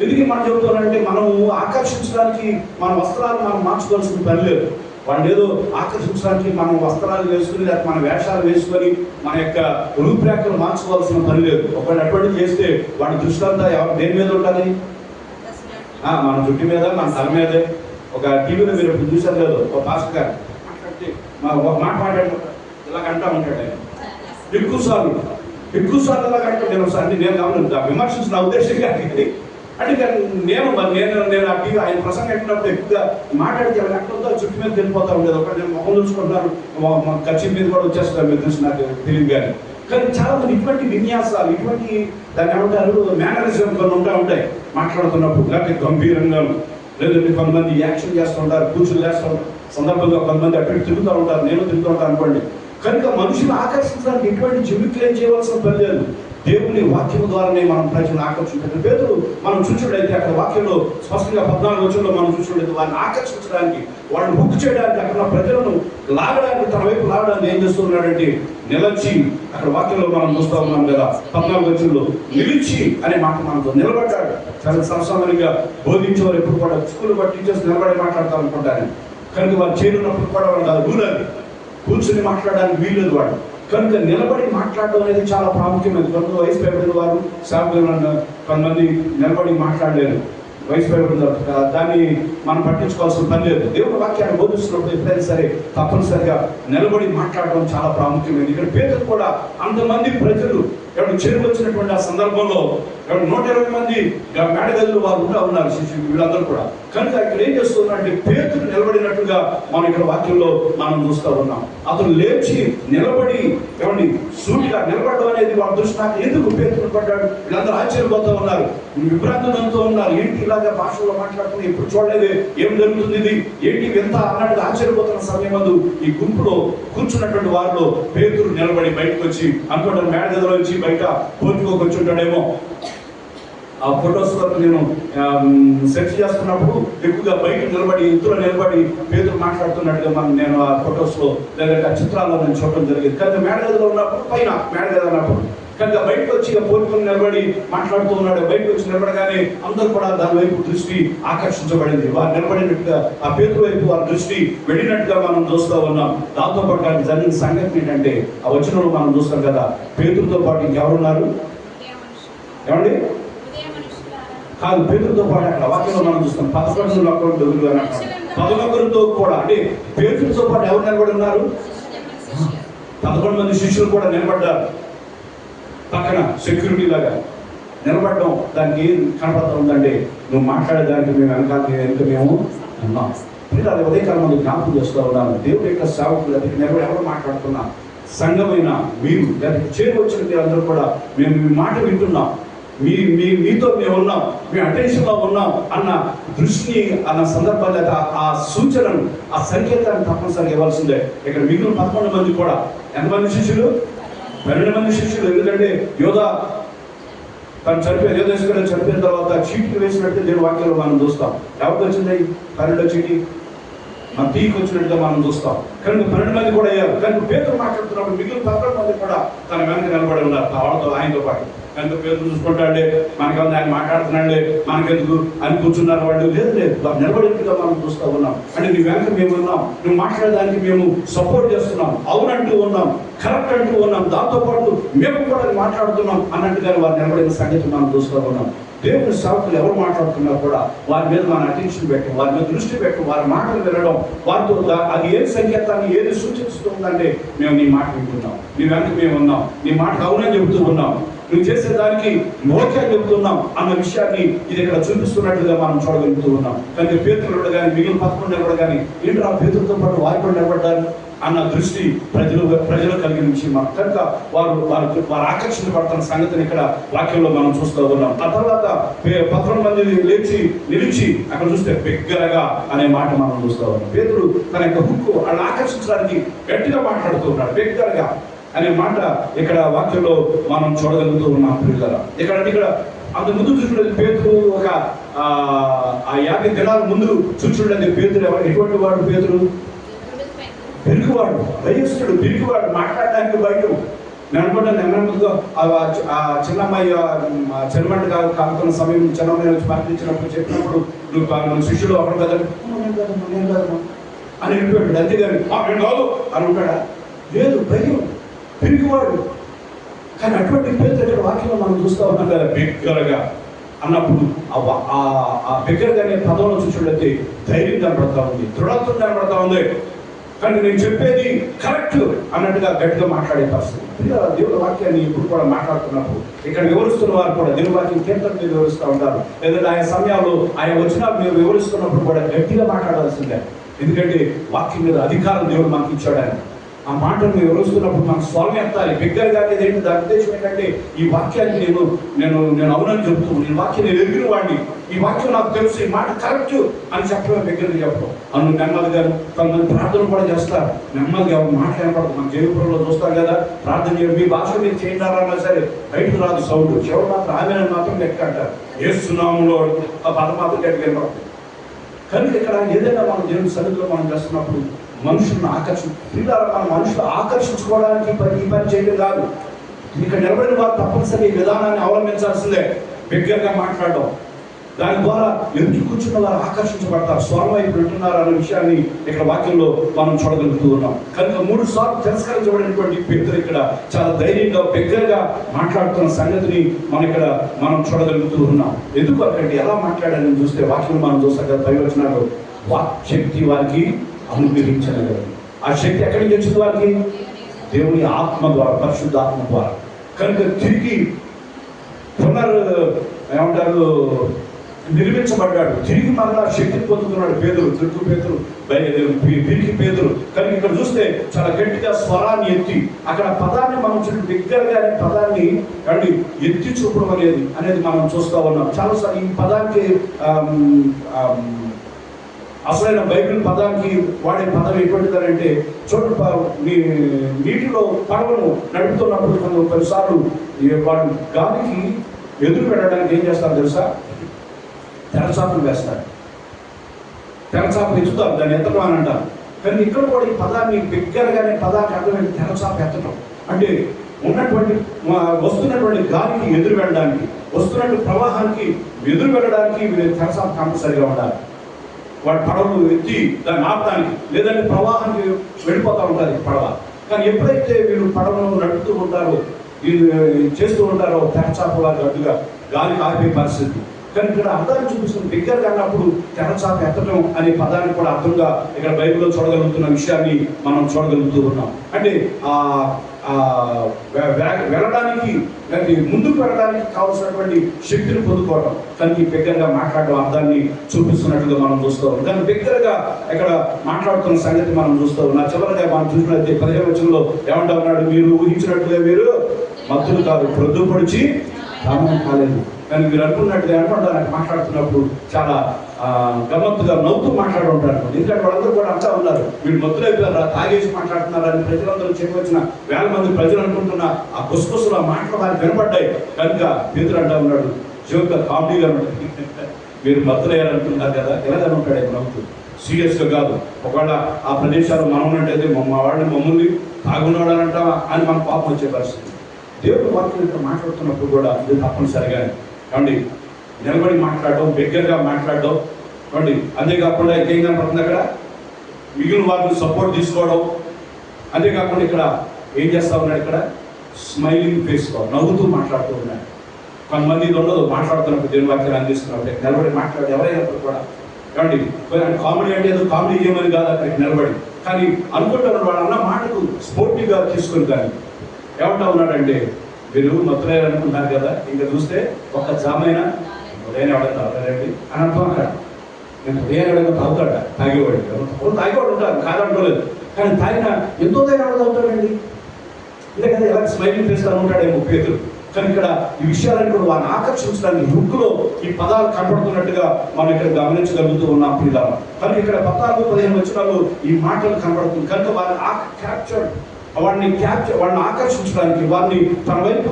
ఎందుకు మనం చెబుతానంటే, మనం ఆకర్షించడానికి మన వస్త్రాలు మనం మార్చుకోవాల్సిన పని లేదు. వాళ్ళు ఏదో ఆకర్షించడానికి మనం వస్త్రాలు వేసుకుని లేదా మన వేషాలు వేసుకొని మన యొక్క రూపురేఖలు మార్చుకోవాల్సిన పని లేదు. ఒకవేళ అటువంటి చేస్తే వాడి దృష్టి అంతా దేని మీద ఉంటుంది? మన జుట్టు మీద, మన తల మీదే. ఒక టీవీలో మీరు ఇప్పుడు చూసారు లేదు, ఒక పాస్టర్ గారు మాట్లాడితే ఒక మాట మాట్లాడు ఇలాగ అంటా ఉంటాడు. ఆయన ఎక్కువసార్లు ఇలాగ అంటే నేను గమనించా, విమర్శించిన ఉద్దేశం కాదు. అంటే నేను ఆ టీవీ ఆయన ప్రసంగం ఎట్టినప్పుడు ఎక్కువగా మాట్లాడితే ఎక్కడంతో చుట్టూ మీద వెళ్ళిపోతూ ఉండేది. ఒకటి నేను మొహం చూసుకుంటున్నాను, ఖర్చు మీద కూడా వచ్చేస్తారు, మీరు చూసి నాకు తెలియదు. కానీ చాలా మంది ఇటువంటి విన్యాసాలు, ఇటువంటి దాన్ని ఏమంటారు మేనరిజం కొన్ని ఉంటాయి మాట్లాడుతున్నప్పుడు, లేకపోతే గంభీరంగా, లేదంటే కొంతమంది యాక్షన్ చేస్తూ ఉంటారు, కూర్చుని చేస్తూ ఉంటారు. సందర్భంగా కొంతమంది అటు తిరుగుతూ ఉంటారు, నేను తిరుగుతూ ఉంటాను అనుకోండి. కనుక మనుషులు ఆకర్షించడానికి ఎటువంటి జిమ్మిక్లు ఏం చేయవలసిన పని లేదు. దేవుని వాక్యం ద్వారానే మనం ప్రజలను ఆకర్షించాలి. పేతురు మనం చూసినట్లయితే అక్కడ వాక్యంలో స్పష్టంగా 14 వచనంలో మనం చూసినట్లయితే వారిని ఆకర్షించడానికి, వాళ్ళని హుక్ చేయడానికి, అక్కడ ప్రజలను లాగడానికి, తన వైపు లాగడానికి ఏం చేస్తున్నాడంటే నిలచి, అక్కడ వాక్యంలో మనం చూస్తూ ఉన్నాం కదా 14 వచనంలో నిలిచి అనే మాట మనతో నిలబడ్డాడు. చాలా సరసమరిగా బోధించేవారు ఎప్పుడు కూడా స్కూల్ టీచర్స్ నిలబడి మాట్లాడతారు అనుకుంటాను. కనుక వారు చేరినప్పుడు కూడా వాళ్ళు రూలది కూర్చుని మాట్లాడడానికి వీల్లేదు వాడు. కనుక నిలబడి మాట్లాడడం అనేది చాలా ప్రాముఖ్యమైనది. కొంత వయసు పైబడిన వారు సేవకులు కొంతమంది నిలబడి మాట్లాడలేరు, వయసు పైబడిన దాన్ని మనం పట్టించుకోవాల్సిన పని లేదు. దేవుని వాక్యాన్ని బోధిస్తున్నప్పుడు ఎప్పుడైనా సరే తప్పనిసరిగా నిలబడి మాట్లాడడం చాలా ప్రాముఖ్యమైనది. ఇక్కడ పేతురు కూడా అంతమంది ప్రజలు చేరి వచ్చినటువంటి ఆ సందర్భంలో 120 మంది మేడగదులు వారు ఉన్నారు శిష్యులు, వీళ్ళందరూ కూడా. కనుక ఇక్కడ ఏం చేస్తున్నారంటే పేతురు నిలబడినట్టుగా మనం ఇక్కడ వాక్యంలో మనం చూస్తూ ఉన్నాం. అతను లేచి నిలబడి సూటిగా నిలబడడం అనేది వాళ్ళ దృష్టి నాకు ఎందుకు పేతురు పడ్డాడు, వీళ్ళందరూ ఆశ్చర్యపోతూ ఉన్నారు, విభ్రాంతులతో ఉన్నారు. ఏంటి ఇలాగా భాషలో మాట్లాడుతున్నా, ఎప్పుడు చూడలేదు, ఏం జరుగుతుంది, ఇది ఏంటి ఎంత అన్నట్టుగా ఆశ్చర్యపోతున్న సమయం ఈ గుంపులో కూర్చున్నటువంటి వారిలో పేతురు నిలబడి బయటకు వచ్చి అనుకుంటారు మేడగదిలో నుంచి బయట పోర్చుకోకి వచ్చి ఉంటాడేమో. ఆ ఫొటోస్ వరకు నేను సెర్చ్ చేస్తున్నప్పుడు ఎక్కువగా బయట నిలబడి, ఎత్తులో నిలబడి పేతురు మాట్లాడుతున్నట్టుగా నేను ఆ ఫొటోస్లో లేదంటే ఆ చిత్రాల్లో నేను చూడటం జరిగింది. కనుక మేడగదిలో ఉన్నప్పుడు పైన మేడగది ఉన్నప్పుడు కనుక బయటకు వచ్చి పోర్చుకొని నిలబడి మాట్లాడుతూ ఉన్నాడు. బయటకు వచ్చి నిలబడగానే అందరూ కూడా దాని వైపు దృష్టి ఆకర్షించబడింది. వారు నిలబడినట్టుగా ఆ పేతురు వైపు వారి దృష్టి వెళ్ళినట్టుగా మనం చూస్తూ ఉన్నాం. దాంతో పాటు జరిగిన సంగతి ఏంటంటే ఆ వచనంలో మనం చూస్తాం కదా, పేతురుతో పాటు ఇంకెవరున్నారు ఏమండి? కాదు, పేతురుతో పాటు అక్కడ వాక్యంలో మనం చూస్తాం 11 కూడా, అంటే పేతురుతో పాటు ఎవరు నిలబడి ఉన్నారు? 11 మంది శిష్యులు కూడా నిలబడ్డారు. పక్కన సెక్యూరిటీ లాగా నిలబడడం దానికి ఏం కనపడతా ఉందంటే, నువ్వు మాట్లాడేదానికి మేము వెనక మేము ఉన్నాం. మీరు అది ఉదయకాలం మంది జ్ఞాపకం చేస్తూ ఉన్నాను. దేవుడి యొక్క సేవకులు అది ఎవరు మాట్లాడుతున్నా, సంఘమైన మీరు దానికి చేరి వచ్చిన మీరందరూ కూడా మేము మీ మాట వింటున్నాం, మీతో మేము ఉన్నాం, మీ అటెన్షన్లో ఉన్నాం అన్న దృష్టిని, అన్న సందర్భాన్ని, ఆ సూచనను, ఆ సంకేతాన్ని తప్పనిసరిగా ఇవ్వాల్సిందే. ఇక్కడ మిగిలిన 11 మంది కూడా ఎంతమంది శిష్యులు? 12 మంది శిష్యులు. ఎందుకంటే యోధ తను చనిపోయిన తర్వాత చీటీకి వేసినట్టు దేవుడి వాక్యంలో మనం చూస్తాం. ఎవరికి వచ్చింది 12 చీటీ? మన తీకి వచ్చినట్టుగా మనం చూస్తాం. కనుక 12 మంది కూడా అయ్యారు. కనుక పేతురు మాట్లాడుతున్నప్పుడు మిగిలిన 11 మంది కూడా తన వెనక నిలబడి ఉన్నారు వాళ్ళతో, ఆయనతో పాటు. కనుక పేతురు చూసుకుంటాడే, మనకేమన్నా ఆయన మాట్లాడుతున్నాడే, మనకెందుకు అని కూర్చున్నారు వాళ్ళు. లేదు నిలబడినట్టుగా మనం చూస్తూ ఉన్నాం. అంటే నీ వెనక మేము ఉన్నాం, నువ్వు మాట్లాడడానికి మేము సపోర్ట్ చేస్తున్నాం, అవునంటూ ఉన్నాం, కరెక్ట్ అంటూ ఉన్నాం, దాంతోపాటు మేము కూడా మాట్లాడుతున్నాం అన్నట్టుగా వారు నిలబడిన సంగతి మనం చూస్తూ ఉన్నాం. దేవుని సేవకులు ఎవరు మాట్లాడుతున్నారు కూడా వారి మీద మన అటెన్షన్ పెట్టడం, వారి మీద దృష్టి పెట్టడం, వారి మాటలు వినడం, వారితో అది ఏ సంకేతాన్ని ఏది సూచిస్తుందంటే మేము నీ మాట వింటున్నాం, నీ వెనక మేము ఉన్నాం, నీ మాటకు అవునని చెబుతూ ఉన్నాం. నువ్వు చేసేదానికి ఓకే చెబుతున్నాం అన్న విషయాన్ని ఇది ఇక్కడ చూపిస్తున్నట్లుగా మనం చూడగలుగుతూ ఉన్నాం. కనుక పేతురుడు కానీ మిగిలిన 11 కూడా కానీ ఏంటి ఆ పేతులతో పాటు వారు కూడా నిలబడ్డారు అన్న దృష్టి ప్రజలు కలిగించి మనం కనుక వారు ఆకర్షించబడుతున్న సంగతిని ఇక్కడ వాక్యంలో మనం చూస్తూ ఉన్నాం. ఆ తర్వాత 11 మంది నిలిచి అక్కడ చూస్తే బిగ్గరగా అనే మాట మనం చూస్తూ ఉన్నాం. పేతురు తన యొక్క హుక్కు వాళ్ళని ఆకర్షించడానికి గట్టిగా మాట్లాడుతూ ఉన్నాడు. బిగ్గరగా అనే మాట ఇక్కడ వాక్యంలో మనం చూడగలుగుతూ ఉన్నాం. ఇక్కడ అంత ముందు చూసుకునేది పేతురు ఒక 50 దినాల ముందు చూసుకునేది పేతురు ఎటువంటి వాడు? పేతురు పిరికివాడు, భయస్తుడు, పిరికివాడు, మాట్లాడడానికి భయం. నేను అనుకుంటాను నెమ్మదిగా ఆ చిన్నమ్మాయి చిన్నమంట కాలుతున్న సమయం చిన్నమ్మాయి వచ్చి ప్రార్థించినప్పుడు చెప్పినప్పుడు నువ్వు శిష్యులు ఒకడు కదా అని వెళ్ళిపోయాడు. అంతేగాని నేను కాదు అని ఉంటాడా? లేదు, భయం, పిరికివాడు. కానీ అటువంటి పేరు ఇక్కడ వాక్యంలో మనం చూస్తూ ఉన్నాం కదా, బిగ్గరగా అన్నప్పుడు ఆ బిగ్గరగా అనే పదంలో చూసినట్లయితే ధైర్యం కనబడతా ఉంది, దృఢత్వం కనబడతా ఉంది. కానీ నేను చెప్పేది కరెక్ట్ అన్నట్టుగా గట్టిగా మాట్లాడే పరిస్థితి. దేవుని వాక్యాన్ని ఇప్పుడు కూడా మాట్లాడుతున్నప్పుడు ఇక్కడ వివరిస్తున్న వారు కూడా దేవుని వాక్యం కీర్తన మీరు వివరిస్తూ ఉంటారు, లేదంటే ఆయా సమయాల్లో ఆయన వచ్చినప్పుడు మీరు వివరిస్తున్నప్పుడు కూడా గట్టిగా మాట్లాడాల్సిందే. ఎందుకంటే వాక్యం మీద అధికారం దేవుడు మనకి ఇచ్చాడు. ఆయన ఆ మాటను మీరు వివరిస్తున్నప్పుడు మనం స్వామి ఎత్తాలి. బిగ్గరగా అనేది ఏంటి? దాని ఉద్దేశం ఏంటంటే ఈ వాక్యాన్ని నేను అవునని చెబుతూ, ఈ వాక్యం నేను ఎరిగిన వాడిని, ఈ వాక్యం నాకు తెలుసు, ఈ మాట కరెక్ట్ అని చెప్పడం, బిగ్గరగా చెప్పడం. అన్ను నెమ్మదిగా కొంతమంది ప్రార్థన కూడా చేస్తారు. నెమ్మదిగా మాట ఏర్పడదు. మన జయపురంలో చూస్తాం కదా, ప్రార్థన చేయండి, మీ భాష మీరు చేయాలన్నా సరే బయటకు రాదు సౌండ్, చివరి మాత్రం ఆమెను మాత్రం లెక్క అంటారు. ఏస్తున్నాములో ఆ పద మాత్రం గట్టిగా వినపడుతుంది. కానీ ఇక్కడ ఏదైనా మనం దేవుని సన్నిధిలో మనం చేస్తున్నప్పుడు మనుషులను మనుషులు ఆకర్షించుకోవడానికి ఈ పని చేయడం కాదు. ఇక్కడ నిలబడిన వారు తప్పనిసరి ఈ విధానాన్ని అవలంబించాల్సిందే. బిగ్గరగా మాట్లాడడం, దాని ద్వారా ఎదుటి కూర్చున్న వారు ఆకర్షించబడతారు, స్వరం వైపు వింటున్నారు అనే విషయాన్ని ఇక్కడ వాక్యంలో మనం చూడగలుగుతూ ఉన్నాం. కనుక 3 సార్లు తిరస్కరించబడినటువంటి పేతురు ఇక్కడ చాలా ధైర్యంగా బిగ్గరగా మాట్లాడుతున్న సంగతిని మనం చూడగలుగుతూ ఉన్నాం. ఎందుకు అక్కడికి ఎలా మాట్లాడాలని చూస్తే వాక్యం మనం చూస్తాం కదా, 10 వచనాల్లో వాక్శక్తి వారికి అనుగ్రహించగలరు. ఆ శక్తి ఎక్కడి నుంచి వచ్చింది వారికి? దేవుని ఆత్మ ద్వారా, పరిశుద్ధ ఆత్మ ద్వారా. కనుక తిరిగి నిర్మించబడ్డాడు, తిరిగి మరలా శక్తిని పొందుతున్నాడు పేతురు. తిరుగు పేతురు, పిరికి పేతురు. కనుక ఇక్కడ చూస్తే చాలా గట్టిగా స్వరాన్ని ఎత్తి అక్కడ పదాన్ని మనం బిగ్గరగా అనే పదాన్ని ఎత్తి చూపడం అనేది మనం చూస్తూ ఉన్నాం. చాలాసార్లు ఈ పదానికి అసలైన బైబిల్ పదానికి వాడే పదం ఎటువంటిదంటే, నీటిలో పడవను నడుపుతున్నప్పుడు కొన్నిసార్లు వాడు గాలికి ఎదురు పెట్టడానికి ఏం చేస్తారు తెలుసా? తెరచాపలు వేస్తారు. తెరచాపలు ఎత్తుతారు, దాన్ని ఎత్తడం అని అంటారు. కానీ ఇక్కడ కూడా ఈ పదాన్ని బిగ్గరగానే పదానికి అర్థమైన తెరచాప ఎత్తడం అంటే వస్తున్నటువంటి గాలికి ఎదురు వెళ్ళడానికి, వస్తున్నటువంటి ప్రవాహానికి ఎదురు వెళ్ళడానికి తెరచాప కంపల్సరిగా ఉండాలి. వాడు పడవలు ఎత్తి దాన్ని ఆపడానికి, లేదంటే ప్రవాహానికి వెళ్ళిపోతూ ఉంటుంది పడవ. కానీ ఎప్పుడైతే వీళ్ళు పడవను నడుపుతూ ఉంటారో, చేస్తూ ఉంటారో, తెరచాపలాగా అడ్డుగా గాలికి ఆపే పరిస్థితి. కానీ ఇక్కడ అర్థాన్ని చూపిస్తుంది. బిగ్గరగా అన్నప్పుడు తెరచాప ఎత్తడం అనే పదాన్ని కూడా అర్థంగా ఇక్కడ బైబిల్లో చూడగలుగుతున్న విషయాన్ని మనం చూడగలుగుతూ ఉన్నాం. అంటే వెళ్ళడానికి, ముందుకు వెళ్ళడానికి కావాల్సినటువంటి శక్తిని పొందుకోవడం, కానీ బిగ్గరగా మాట్లాడడం అర్థాన్ని చూపిస్తున్నట్టుగా మనం చూస్తూ ఉన్నాం. కానీ బిగ్గరగా ఇక్కడ మాట్లాడుతున్న సంగతి మనం చూస్తూ ఉన్నాం. చివరిగా మనం చూసినట్లయితే 15వ వచనంలో ఏమంటా ఉన్నాడు? మీరు ఊహించినట్టుగా మీరు మత్తులు కాదు, ప్రొద్దుపడిచి కామం కాలేదు. కానీ మీరు అనుకున్నట్టుగా అనుకుంటారు మాట్లాడుతున్నప్పుడు చాలా గమ్మత్తుగా నవ్వుతూ మాట్లాడుంటారు. ఎందుకంటే వాళ్ళందరూ కూడా అంటా ఉన్నారు, వీళ్ళు మత్తులు అయిపోయారు, తాగేసి మాట్లాడుతున్నారని ప్రజలందరూ చెప్పొచ్చిన 1000 మంది ప్రజలు అనుకుంటున్న ఆ గుసగుసలు ఆ మాటలు వారికి వినపడ్డాయి. కనుక పేతురు అంటా ఉన్నాడు, జోక్గా కామెడీగా ఉంటుంది, మీరు మత్తులయ్యారనుకుంటున్నారు కదా, ఎలాగని ఉంటాడు నవ్వుతూ, సీరియస్గా కాదు. ఒకవేళ ఆ ప్రదేశాలు మనం ఉన్నట్టయితే మమ్మల్ని తాగున్నాడు అంటావా అని మన పాపం వచ్చే పరిస్థితి. దేవుడు వాక్యం మాట్లాడుతున్నప్పుడు కూడా ఇది తప్పనిసరిగా నిలబడి మాట్లాడడం, బిగ్గరగా మాట్లాడడం. అంతేకాకుండా ఏం కనపడుతుంది అక్కడ? మిగిలిన వారిని సపోర్ట్ తీసుకోవడం. అంతేకాకుండా ఇక్కడ ఏం చేస్తా ఉన్నాడు? ఇక్కడ స్మైలింగ్ ఫేస్తో నవ్వుతూ మాట్లాడుతూ ఉన్నాడు. కొంతమంది ఇది ఉండదు, మాట్లాడుతున్నప్పుడు దేవుని వాక్యాన్ని అందిస్తున్నప్పుడు నిలబడి మాట్లాడు ఎవరైనప్పుడు కూడా. కామెడీ అంటే ఏదో కామెడీ చేయమని కాదు అక్కడికి నిలబడి, కానీ అనుకుంటున్నాడు వాడు అన్న మాటకు స్పోర్టివ్గా తీసుకుని. కానీ ఏమంటా ఉన్నాడంటే, మీరు మొత్తలేరు అనుకుంటున్నారు కదా, ఇంకా చూస్తే ఒక్క జామైనా ఉదయం ఎవడైనా తాగుతారండి అని అర్థం అక్కడ. నేను ఉదయం ఎవడైనా తాగుతాడా? తాగేవాడు తాగేవాడు ఉంటారు, కాదంటలేదు. కానీ తాగిన ఎంతో దగ్గర ఎవరు తాగుతాడండి? అంతే కదా, ఎలా స్మైలింగ్ చేస్తూ ఉంటాడేమో పేతురు. కానీ ఇక్కడ ఈ విషయాలను కూడా వారిని ఆకర్షించడానికి బుక్లో ఈ పదాలు కనబడుతున్నట్టుగా మనం ఇక్కడ గమనించగలుగుతూ ఉన్నాం పిల్లలు. కానీ ఇక్కడ 14-15 వచనాలు ఈ మాటలు కనబడుతుంది కనుక వారిని వాడిని ఆకర్షించడానికి, వారిని తన వైపు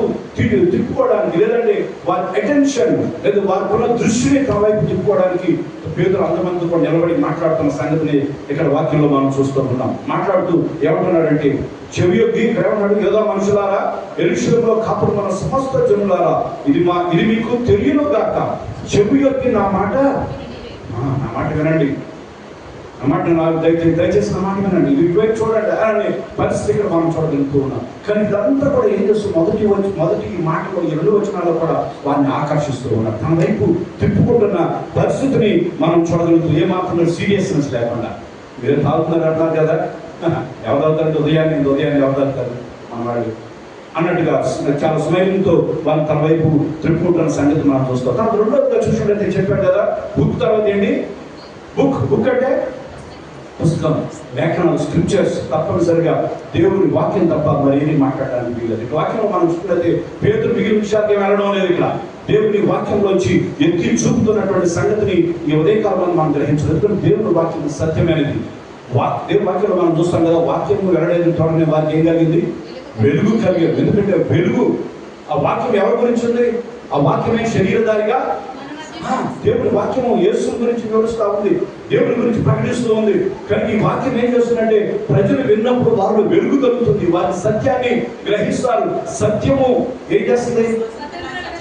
తిప్పుకోవడానికి, లేదంటే వారి అటెన్షన్ లేదా వారికున్న దృష్టిని తన వైపు తిప్పుకోవడానికి పేతురు అంతమంది కూడా నిలబడి మాట్లాడుతున్న సంగతిని ఇక్కడ వాక్యంలో మనం చూస్తూ ఉన్నాం. మాట్లాడుతూ ఏమంటున్నాడంటే, చెవి యొగ్గి ఏమన్నాడు, యోధా మనుషులారా, యెరూషలేములో కాపురమున్న సమస్త జనులారా, ఇది మీకు తెలియను గాక. చెవి యొగ్గి నా మాట వినండి, నా మాట దయచేసి నా మాట వినండి, ఇటువైపు చూడండి అనే పరిస్థితి ఇక్కడ మనం చూడగలుగుతూ ఉన్నాం. కానీ ఇదంతా కూడా ఏం చేస్తూ మొదటి ఈ మాటలో 2 వచనాల్లో కూడా వారిని ఆకర్షిస్తూ ఉన్నారు. తన వైపు తిప్పుకుంటున్న పరిస్థితిని మనం చూడగలుగుతూ, ఏమాత్రం సీరియస్నెస్ లేకుండా. మీరు తాగుతున్నారు అంటారు కదా, ఎవరు తాగుతారంటే ఉదయాన్నే ఎవరు తాగుతారు మన వాళ్ళు అన్నట్టుగా చాలా స్మైలింగ్తో వాళ్ళు తన వైపు తిప్పుకుంటున్న సంగతి మనం చూస్తాం. తర్వాత రెండోదిగా చూసినట్లయితే చెప్పాడు కదా, బుక్ తర్వాత ఏంటి? బుక్ అంటే పుస్తకం, లేఖనాలు, స్క్రిప్చర్స్. తప్పనిసరిగా దేవుని వాక్యం తప్ప మరి ఏది మాట్లాడడానికి వీలేదు. ఇక వాక్యంలో మనం చూసినట్లయితే పేతురు మిగిలిన విషయాలకి వెళ్ళడం లేదు. ఇక్కడ దేవుని వాక్యంలోంచి ఎత్తి చూపుతున్నటువంటి సంగతిని ఈ ఉదయకాలంలో మనం గ్రహించలేదు. ఎందుకంటే దేవుని వాక్యం సత్యమైనది. దేవుని వాక్యంలో మనం చూస్తాం కదా, వాక్యము వెల్లడైన తోడనే వారికి ఏం కలిగింది? వెలుగు కలిగేది. ఎందుకంటే వెలుగు, ఆ వాక్యం ఎవరి గురించి ఉంది? ఆ వాక్యమే శరీరధారిగా దేవుని వాక్యము యేసు గురించి వివరిస్తూ ఉంది, దేవుని గురించి ప్రకటిస్తూ ఉంది. కానీ ఈ వాక్యం ఏం చేస్తుందంటే, ప్రజలు విన్నప్పుడు వారు వెలుగు కలుగుతుంది, వారి సత్యాన్ని గ్రహిస్తారు. సత్యము ఏం చేస్తుంది?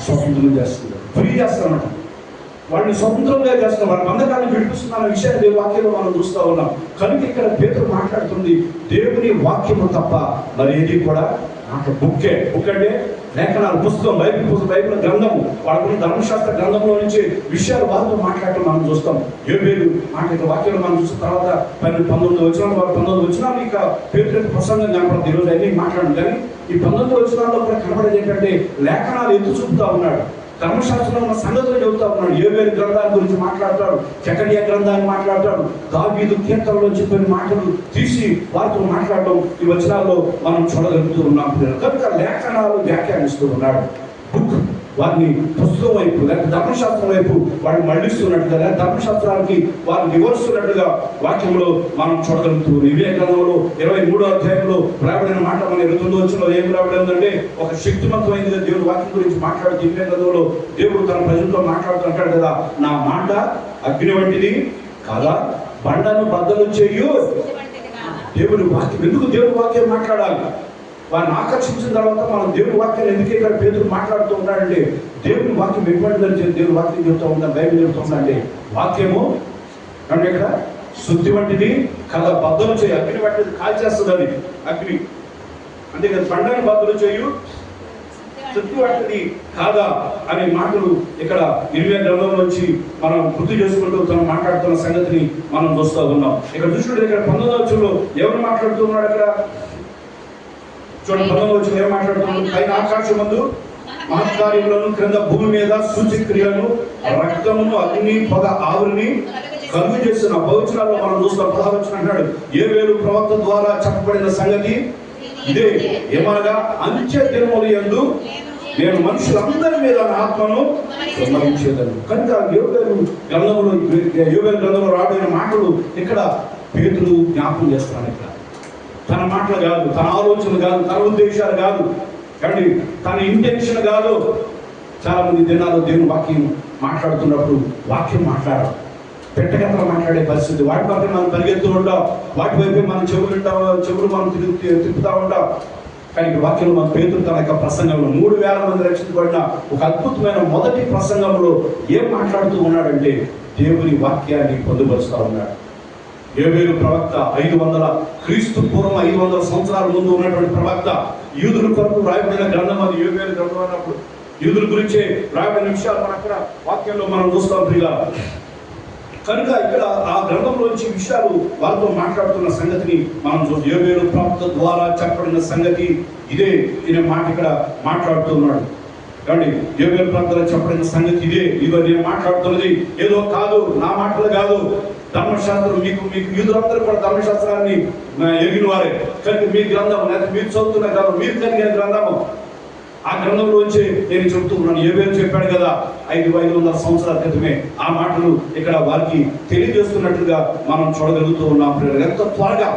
స్వతంత్రం చేస్తుంది, ఫ్రీ చేస్తామట. వాడిని స్వతంత్రంగా చేస్తాం, వారి బంధకాన్ని విడిపిస్తున్న విషయాన్ని దేవుని వాక్యంలో మనం చూస్తూ ఉన్నాం. కనుక ఇక్కడ పేతురు మాట్లాడుతుంది, దేవుని వాక్యము తప్ప మరి ఏది కూడా బుక్ అంటే లేఖనాలు, పుస్తకం, బైబిల్ గ్రంథము, వాళ్ళకున్న ధర్మశాస్త్ర గ్రంథంలో నుంచి విషయాలు వారితో మాట్లాడటం మనం చూస్తాం. యోబేలు వాక్యంలో మనం చూసిన తర్వాత 19 వచనాలు, 19 వచనాలు ఇక పేతురు ప్రసంగం కనపడుతుంది. ఈరోజు అన్ని మాట్లాడడం, కానీ ఈ 19 వచనాల్లో కూడా కనబడేది ఏంటంటే, లేఖనాలు ఎత్తు చూపుతా ఉన్నాడు, ధర్మశాస్త్రంలో ఉన్న సంగతులు చెబుతా ఉన్నాడు. యోబేలు గ్రంథాల గురించి మాట్లాడతాడు, జకర్యా గ్రంథాన్ని మాట్లాడతాడు, దావీదు కీర్తనలో చెప్పిన మాటలు తీసి వారితో మాట్లాడడం ఈ వచనాల్లో మనం చూడగలుగుతూ ఉన్నాం. కనుక లేఖనాలు వ్యాఖ్యానిస్తూ ఉన్నాడు. బుక్ వారిని పుస్తకం వైపు లేకపోతే ధర్మశాస్త్రం వైపు వాడిని మళ్లిస్తున్నట్టుగా, లేదా ధర్మశాస్త్రానికి వారిని వివరిస్తున్నట్టుగా వాక్యంలో మనం చూడగలుగుతున్నాం. ఇవే గ్రంథంలో 23వ అధ్యాయంలో రాబడిన మాట మన 29వ వచనంలో ఏం రాబడి ఉందంటే, ఒక శక్తివంతమైనది దేవుడు వాక్యం గురించి మాట్లాడుతూ ఇవే గ్రంథంలో దేవుడు తన ప్రజలతో మాట్లాడుతుంటాడు కదా, నా మాట అగ్ని వంటిది కాదా, బండను బద్దలు చేయు. దేవుడి వాక్యం, ఎందుకు దేవుడి వాక్యం మాట్లాడాలి? వారిని ఆకర్షించిన తర్వాత మనం దేవుని వాక్యాన్ని ఎందుకే ఇక్కడ పేతురు మాట్లాడుతూ ఉన్నాడంటే, దేవుని వాక్యం ఎటువంటిదని దేవుని వాక్యం చెబుతూ ఉంటాం, బైబిల్ చెబుతూ ఉందంటే, వాక్యము అంటే ఇక్కడ శుద్ధి వంటిది కదా, బద్దలు చేయి, అగ్ని వంటిది కాల్చేస్తుంది. అది అగ్ని అంటే కదా, బండని బద్దలు చేయు, శుద్ధి వంటిది కాదా అనే మాటలు ఇక్కడ 20వ గ్రంథం నుంచి మనం గుర్తు చేసుకుంటూ తను మాట్లాడుతున్న సంగతిని మనం చూస్తూ ఉన్నాం. ఇక్కడ చూసుకుంటే ఇక్కడ 19వ వచనంలో ఎవరు మాట్లాడుతూ ఉన్నాడు? ఇక్కడ చూడండి, 19వ వచనం ఏం మాట్లాడుతున్నాడు? పైన ఆకాశమందు మహత్కార్యములను, క్రింద భూమి మీద సూచక్రియలను, రక్తమును, అగ్ని, పొగ, ఆవురిని కలుగు చేసిన బహువచనాల్లో మనం చూస్తాం. 16వ వచనం అంటాడు, యోబేలు ప్రవక్త ద్వారా చెప్పబడిన సంగతి ఇదే, ఏమనగా అంత్య దినముల యందు నేను మనుషులందరి మీద నా ఆత్మను కుమ్మరించేదను. కనుక యోబేలు గ్రంథంలో రాబడిన మాటలు ఇక్కడ పేతురు జ్ఞాపకం చేస్తున్నాను. ఇక్కడ తన మాటలు కాదు, తన ఆలోచనలు కాదు, తన ఉద్దేశాలు కాదు, కానీ తన ఇంటెన్షన్ కాదు. చాలా మంది దినాలు దేవుని వాక్యం మాట్లాడుతున్నప్పుడు వాక్యం మాట్లాడడం, పెట్టగతలు మాట్లాడే పరిస్థితి, వాటి వైపు మనం పరిగెత్తూ ఉంటాం, వాటి వైపు మనం చెవులు మనం తిప్పుతూ ఉంటాం. కానీ వాక్యంలో మన పేతురు తన యొక్క ప్రసంగంలో 3000 మంది రక్షించబడిన ఒక అద్భుతమైన మొదటి ప్రసంగంలో ఏం మాట్లాడుతూ ఉన్నాడంటే, దేవుని వాక్యాన్ని పొందుపరుస్తూ ఉన్నాడు. యోబేలు ప్రవక్త 500 క్రీస్తు పూర్వం 500 సంవత్సరాల ముందు ఉన్నటువంటి ప్రవక్త, యూదుల కొరకు రాయబడిన గ్రంథం అది యోబేలు గ్రంథం అన్నప్పుడు యూదుల గురించే రాయబడిన విషయాలు మనం అక్కడ వాక్యంలో మనం చూస్తాం. ప్రియులారా, కనుక ఇక్కడ ఆ గ్రంథంలోంచి విషయాలు వాళ్ళతో మాట్లాడుతున్న సంగతిని మనం యోవేలు ప్రవక్త ద్వారా చెప్పబడిన సంగతి ఇదే. ఈయన మాట ఇక్కడ మాట్లాడుతున్నాడు. కాబట్టి యోవేలు ప్రవక్తలో చెప్పబడిన సంగతి ఇదే. ఇదో నేను మాట్లాడుతున్నది ఏదో కాదు, నా మాటలు కాదు. ధర్మశాస్త్రం మీకు యూదులందరూ కూడా ధర్మశాస్త్రాన్ని ఎరిగిన వారే. కనుక మీ గ్రంథం లేదా మీరు చదువుతున్న గ్రంథం, మీరు కలిగిన గ్రంథము, ఆ గ్రంథంలోంచి నేను చెబుతూ ఉన్నాను. యోవేలు చెప్పాడు కదా 500 సంవత్సరాల క్రితమే. ఆ మాటలు ఇక్కడ వారికి తెలియజేస్తున్నట్లుగా మనం చూడగలుగుతూ ఉన్నాం. ఎంత త్వరగా,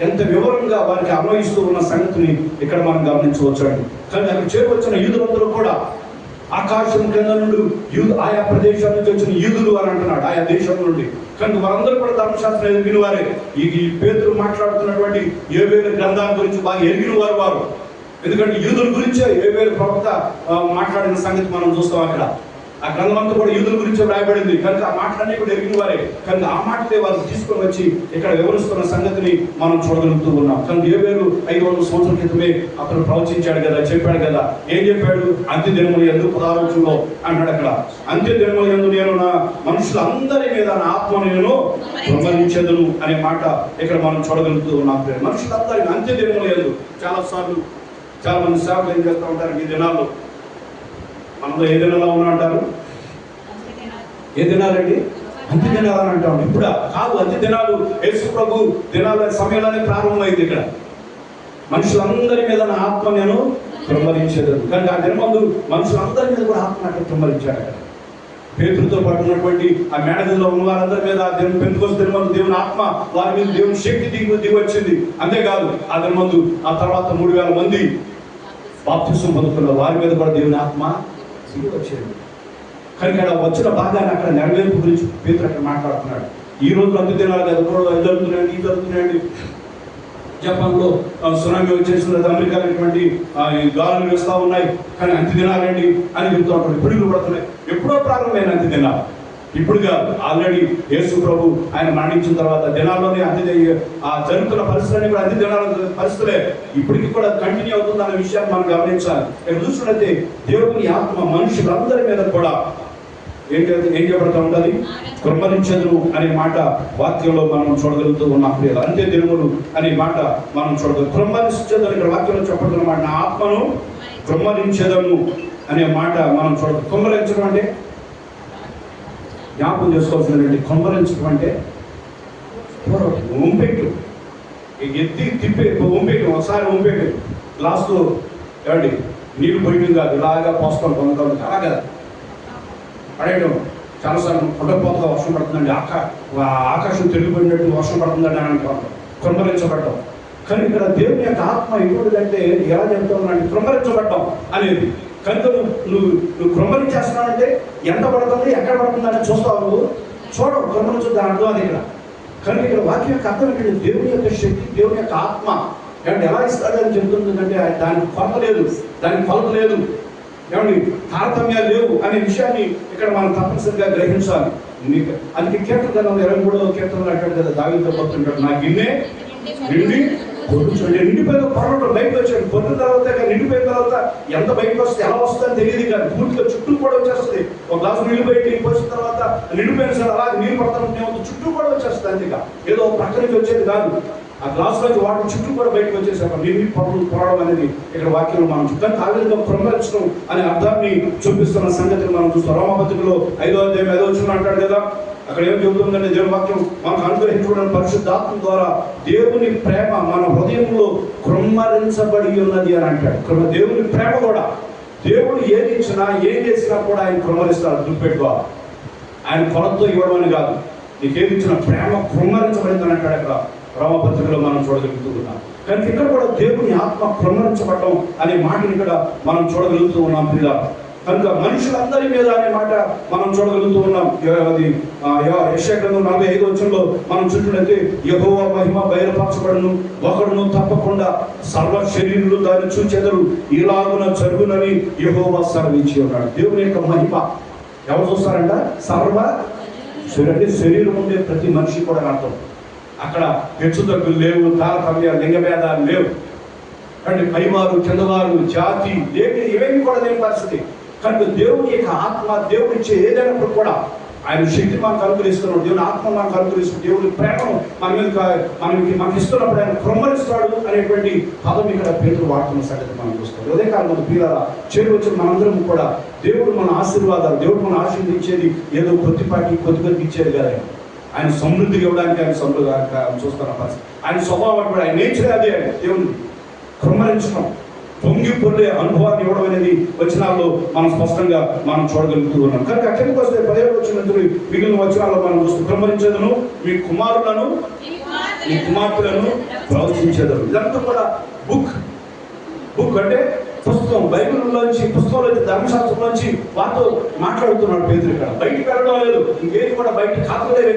ఎంత వివరంగా వారికి అన్వయిస్తూ ఉన్న సంగతిని ఇక్కడ మనం గమనించవచ్చండి. కానీ అక్కడ చేరువచ్చిన యూదులందరూ కూడా ఆకాశం కింద నుండి ఆయా ప్రదేశాల నుంచి వచ్చిన యూదులు అని అంటున్నాడు, ఆయా దేశం నుండి. కనుక వారందరూ కూడా ధర్మశాస్త్రం ఎరిగిన వారే. ఈ పేతురు మాట్లాడుతున్నటువంటి యోవేలు గ్రంథాల గురించి బాగా ఎరిగిన వారు. ఎందుకంటే యూదుల గురించే యోవేలు ప్రవక్త మాట్లాడిన సంగతి మనం చూస్తాం. అక్కడ ఆ గ్రంథం అంతా కూడా యూదుల గురించే రాయబడింది. కనుక ఆ మాటలన్నీ కూడా ఎరిగిన వారే. కనుక ఆ మాటలే వారు తీసుకొని వచ్చి ఇక్కడ వివరిస్తున్న సంగతిని మనం చూడగలుగుతూ ఉన్నాం. కనుక యోవేలు 500 సంవత్సరాల క్రితమే అతను ప్రవచించాడు కదా, చెప్పాడు కదా. ఏం చెప్పాడు? అంత్య దినముల యందు 16 అన్నాడు అక్కడ. అంత్య దినముల యందు నేను నా మనుషులందరి మీద నా ఆత్మను నేను కుమ్మరించెదను అనే మాట ఇక్కడ మనం చూడగలుగుతూ ఉన్నాం. మనుషులందరి అంత్య దినముల యందు చాలా మంది సేవకులు ఏం చేస్తూ ఉంటారు ఈ దినాల్లో? మనలో ఏ దినాల్లో ఉన్నా అంటారు? ఏ దినాలండి? అంత్య దినాలు అని అంటాం. ఇప్పుడు కాదు, అంత్య దినాలు యేసు ప్రభు దినాల సమయంలోనే ప్రారంభమైంది. ఇక్కడ మనుషులందరి మీద నా ఆత్మ నేను కుమ్మరించేదను. కానీ ఆ దినమందు మనుషులందరి మీద కూడా ఆత్మ అక్కడ కుమ్మరించాడు. అక్కడ పేతురుతో పాటు ఉన్నటువంటి ఆ మేడగదిలో ఉన్న వారందరి మీద ఆ పెంతెకొస్తు దినమందు దేవుని ఆత్మ వారి మీద దేవుని శక్తి దిగి వచ్చింది. అంతేకాదు ఆ దినమందు ఆ తర్వాత 3000 మంది బాప్తిసం పొందుతున్న వారి మీద కూడా దేవుని ఆత్మ దిగి వచ్చింది. కానీ అక్కడ వచ్చిన భాగాన్ని అక్కడ నెరవేర్పు గురించి పేతురు అక్కడ మాట్లాడుతున్నాడు. ఈ రోజు అంత్య దినాలు కదా, జరుగుతున్నాయండి. జపాన్లో సునామీ వచ్చేసి అమెరికా అనేటువంటి గాలులు వేస్తూ ఉన్నాయి. కానీ అంత్య దినాలండి అని చెప్తూ ఉంటాడు. పిడుగులు పడుతున్నాయి. ఎప్పుడో ప్రారంభమైన అంత్య దినాలు, ఇప్పుడు కాదు. ఆల్రెడీ యేసు ప్రభు ఆయన మరణించిన తర్వాత దినాల్లోనే ఆ జరుగుతున్న పరిస్థితులన్నీ కూడా అంత్య దినాల పరిస్థితులే ఇప్పటికీ కూడా కంటిన్యూ అవుతుంది అనే విషయాన్ని మనం గమనించాలి. ఇక్కడ చూసినట్లయితే దేవుని ఆత్మ మనుషులందరి మీద కూడా ఏం చేయబడుతూ ఉంటుంది? కుమ్మరించెదను అనే మాట వాక్యంలో మనం చూడగలుగుతూ ఉన్నాం. అంత్య దినములు అనే మాట మనం చూడగలుగుతాం. కుమ్మరించెదను ఇక్కడ వాక్యంలో చెప్పబడుతున్న మాట, నా ఆత్మను కుమ్మరించెదను అనే మాట మనం చూడగలుగుతాం. కుమ్మరించడం అంటే జ్ఞాపకం చేసుకోవాల్సిందండి. కుమ్మరించడం అంటే ఉంపెట్టు, ఎత్తి తిప్పే ఉంపెట్టు. ఒకసారి ఉంపెట్టు గ్లాసులో ఏమండి నీళ్ళు పోయడం కాదు, ఇలాగా పోస్తాం పొందుతాం. అలా కదా పడేయడం. చాలాసార్లు పొట్టపోతగా వర్షం పడుతుందండి, ఆకాశం తిరిగిపోయినట్టు వర్షం పడుతుందండి అని అంటాం, కుమ్మరించబడ్డం. కానీ ఇక్కడ దేవుని యొక్క ఆత్మ ఎటువంటిదంటే ఎలా చెప్తామంటే కుమ్మరించబడ్డం అనేది. కనుక నువ్వు కుమ్మరించేస్తున్నావంటే ఎంత పడుతుంది, ఎక్కడ పడుతుంది అని చూస్తావు. నువ్వు చూడవు, కుమ్మరించు, దాని అర్థం అది ఇక్కడ. కనుక ఇక్కడ వాక్యం యొక్క అర్థం ఏంటంటే దేవుని యొక్క శక్తి, దేవుని యొక్క ఆత్మ ఏమంటే ఎలా ఇస్తాడని చెప్తుందంటే దానికి కొరత లేదు, దానికి కొలత లేదు, ఏమండి తారతమ్యాలు లేవు అనే విషయాన్ని ఇక్కడ మనం తప్పనిసరిగా గ్రహించాలి. అందుకే కీర్తన 23వ కీర్తనలో అంటాడు కదా, దావీదుతో చెప్తుంటాడు, నా గిన్నె నిండిపోయిన పొరలు బయటకు వచ్చాడు. పొద్దున తర్వాత నిండిపోయిన తర్వాత ఎంత బయటకు వస్తే ఎలా వస్తుందని తెలియదు. కానీ పూర్తిగా చుట్టూ కూడా వచ్చేస్తుంది. ఒక గ్లాసు నీళ్ళు బయట పోసిన తర్వాత నిండిపోయిన సార్ అలాగే నీళ్ళు పడతాను చుట్టూ కూడా వచ్చేస్తుంది. అంతేగా ఏదో ప్రక్క నుంచి వచ్చేది కాదు. ఆ గ్లాసులోంచి వాటర్ చుట్టూ కూడా బయటకు వచ్చేసాక నీళ్ళు పొరడం అనేది ఇక్కడ వాక్యంలో మనం చూద్దాం. ఆ విధంగా కుమ్మరించడం అనే అర్థాన్ని చూపిస్తున్న సంగతిని మనం చూస్తాం. రోమపత్రికలో 5వ అధ్యాయం 5వ వచనం అంటాడు కదా, అక్కడ ఏం చెబుతుందంటే దేవుని వాక్యం మనకు అనుగ్రహించడం పరిశుద్ధాత్మ ద్వారా దేవుని ప్రేమ మన హృదయంలో కుమ్మరించబడి ఉన్నది అని అంటాడు. దేవుని ప్రేమ కూడా దేవుడు ఏది ఇచ్చినా ఏం చేసినా కూడా ఆయన కుమ్మరిస్తాడు. గుర్తుపెట్టుకోవాలి, ఆయన కొలతో ఇవ్వడం అని కాదు. నీకేది ఇచ్చిన ప్రేమ కుమ్మరించబడింది అని అంటాడు అక్కడ రోమపత్రికలో మనం చూడగలుగుతున్నాం. కానీ ఇక్కడ కూడా దేవుని ఆత్మ కుమ్మరించబడటం అనే మాటని ఇక్కడ మనం చూడగలుగుతూ ఉన్నాం ప్రియుల. కనుక మనుషులందరి మీద అనే మాట మనం చూడగలుగుతూ ఉన్నాం. అది యెషయా గ్రంథం 45వ వచనంలో మనం చూసినట్లయితే యెహోవా మహిమ బయలుపరచబడును, ఒకడును తప్పకుండా సర్వ శరీరులు దాన్ని చూచెదరు, ఇలాగున జరుగునని యెహోవా సెలవిచ్చి ఉన్నాడు. దేవుని యొక్క మహిమ ఎవరు చూస్తారంట? సర్వ శరీరం ఉండే ప్రతి మనిషి కూడా అర్థం. అక్కడ హెచ్చుతగ్గులు లేవు, తారతమ్యాలు, లింగభేదాలు లేవు. అంటే పైవారు కిందవారు జాతి ఏమి కూడా లేని పరిస్థితి. కనుక దేవుని యొక్క ఆత్మ దేవుడు ఇచ్చే ఏదైనప్పుడు కూడా ఆయన శక్తి మనకు అనుగ్రహిస్తున్నాడు, దేవుని ఆత్మ మనకు అనుగ్రహిస్తున్నాడు, దేవుని ప్రేమను మనకి ఇస్తున్నప్పుడు ఆయన కృమ్మరిస్తాడు అనేటువంటి పదం ఇక్కడ పేతురు వాడుతున్న సంగతి మనం చూస్తాం. అదే కాలంలో పిల్లల చేరు వచ్చిన మనందరం కూడా దేవుడు మన ఆశీర్వాదాలు, దేవుడు మన ఆశీర్వదించేది ఏదో కొద్దిపాటి ఇచ్చేది కదా. ఆయన సమృద్ధిగా ఇవ్వడానికి ఆయన సమృద్ధిగా చూస్తున్న పరిస్థితి, ఆయన స్వభావం కూడా, ఆయన నేచర్ అదే. దేవుని కృమ్మరించడం, పొంగి పొర్లే అనుభవాన్ని ఇవ్వడం అనేది వచనాల్లో మనం స్పష్టంగా మనం చూడగలుగుతూ ఉన్నాం. కనుక అక్కడికి వస్తే 17వ వచనం మిగిలిన వచనాల్లో మనం చూస్తూ కృమ్మరించేదను, మీ కుమారులను మీ కుమార్తెలను ప్రవచించేదను. ఇదంతా కూడా బుక్ అంటే పుస్తకం, బైబిల్లోంచి, పుస్తకంలోంచి, ధర్మశాస్త్రంలోంచి వారితో మాట్లాడుతున్నాడు పేతురు. ఇక్కడ బయటికి వెళ్ళడం లేదు, ఇంకేది కూడా బయటికి కాకలేవు.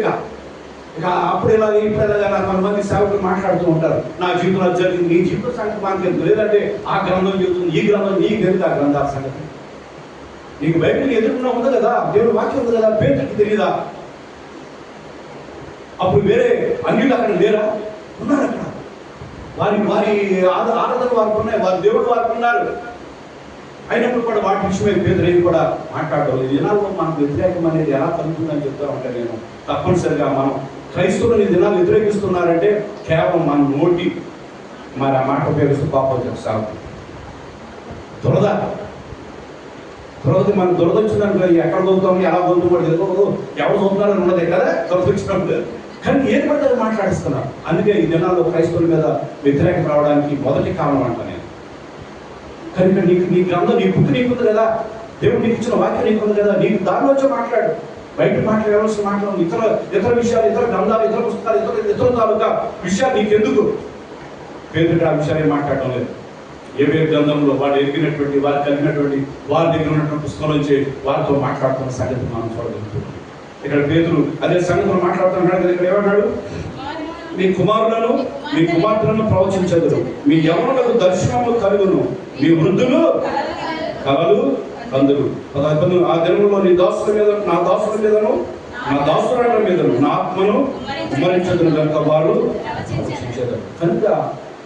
ఇక అప్పుడు ఇలాగ ఇప్పుడు ఎలాగా కొంతమంది సేవకులు మాట్లాడుతూ ఉంటారు, నా జీవితంలో జరిగింది, నీ జీవిత సంగతి మనకు తెలుసు, లేదంటే ఆ గ్రంథం చెబుతుంది, ఈ గ్రంథం నీకు తెలుసు, ఆ గ్రంథాల సంగతి నీకు బైబిల్ ఎదుర్కొన్నా ఉంది కదా, దేవుడి వాక్యం ఉంది కదా, పేతురికి తెలియదా? అప్పుడు వేరే అన్యులు అక్కడ లేరా? ఉన్నారు. అక్కడ వారి ఆరాధన వారికి ఉన్నాయి, వారి దేవుడు వారికి ఉన్నారు. అయినప్పుడు కూడా వాటి విషయమే పేతురు ఏది కూడా మాట్లాడడం లేదు. దినాల్లో మనకు వ్యతిరేకం అనేది ఎలా కలుగుతుందని చెప్తా ఉంటా నేను. తప్పనిసరిగా మనం క్రైస్తవులు ఈ దినాలు వ్యతిరేకిస్తున్నారంటే కేవలం మన నోటి మరి ఆ మాట ఉపయోగిస్తూ పాపం చెప్తాము. దురదకి మనం దురద వచ్చిందనుకో, ఎక్కడ చదువుతాం, ఎలా చదువుతాం, ఎవరు చదువుతున్నారని ఉన్నదే కదా దురద వచ్చినప్పుడు. కానీ ఏది పడితే అది మాట్లాడిస్తున్నారు. అందుకే ఈ దినాల్లో క్రైస్తవుల మీద వ్యతిరేకం రావడానికి మొదటి కారణం అంట నేను. కనుక నీ గ్రంథం, నీ బుక్ నీకుంది కదా, దేవుడు నీకు ఇచ్చిన వాక్యం నీకుంది కదా, నీకు దానిలోంచి మాట్లాడు. బయట మాట్లాడవలసిన మాట్లాడు, ఇతర విషయాలు, ఇతర గ్రంథాలు, ఇతర పుస్తకాలు, ఇతర తాలూకా విషయాలు నీకెందుకు? పేతురు ఆ విషయాన్ని మాట్లాడడం లేదు. ఏవే గ్రంథంలో వాడు ఎరిగినటువంటి, వారు కలిగినటువంటి, వారి దగ్గర ఉన్నటువంటి పుస్తకం నుంచి వారితో మాట్లాడుతున్న సంగతి మనం చూడగలుగుతున్నాం. ఇక్కడ పేతురు అదే సంగతిలో మాట్లాడుతున్నాడు కదా. ఇక్కడ ఏమన్నాడు? మీ కుమారులను మీ కుమార్తెలను ప్రవచించదురు, మీ యవ్వనులకు దర్శనములు కలుగును, మీ వృద్ధులు కలలు కందులు. ఆ దినములో నీ దాసుల మీద, నా దాసుల మీదను, నా దాసుల మీదను నా ఆత్మను కుమ్మరించదును కనుక వారు ప్రవచించేదారు. కనుక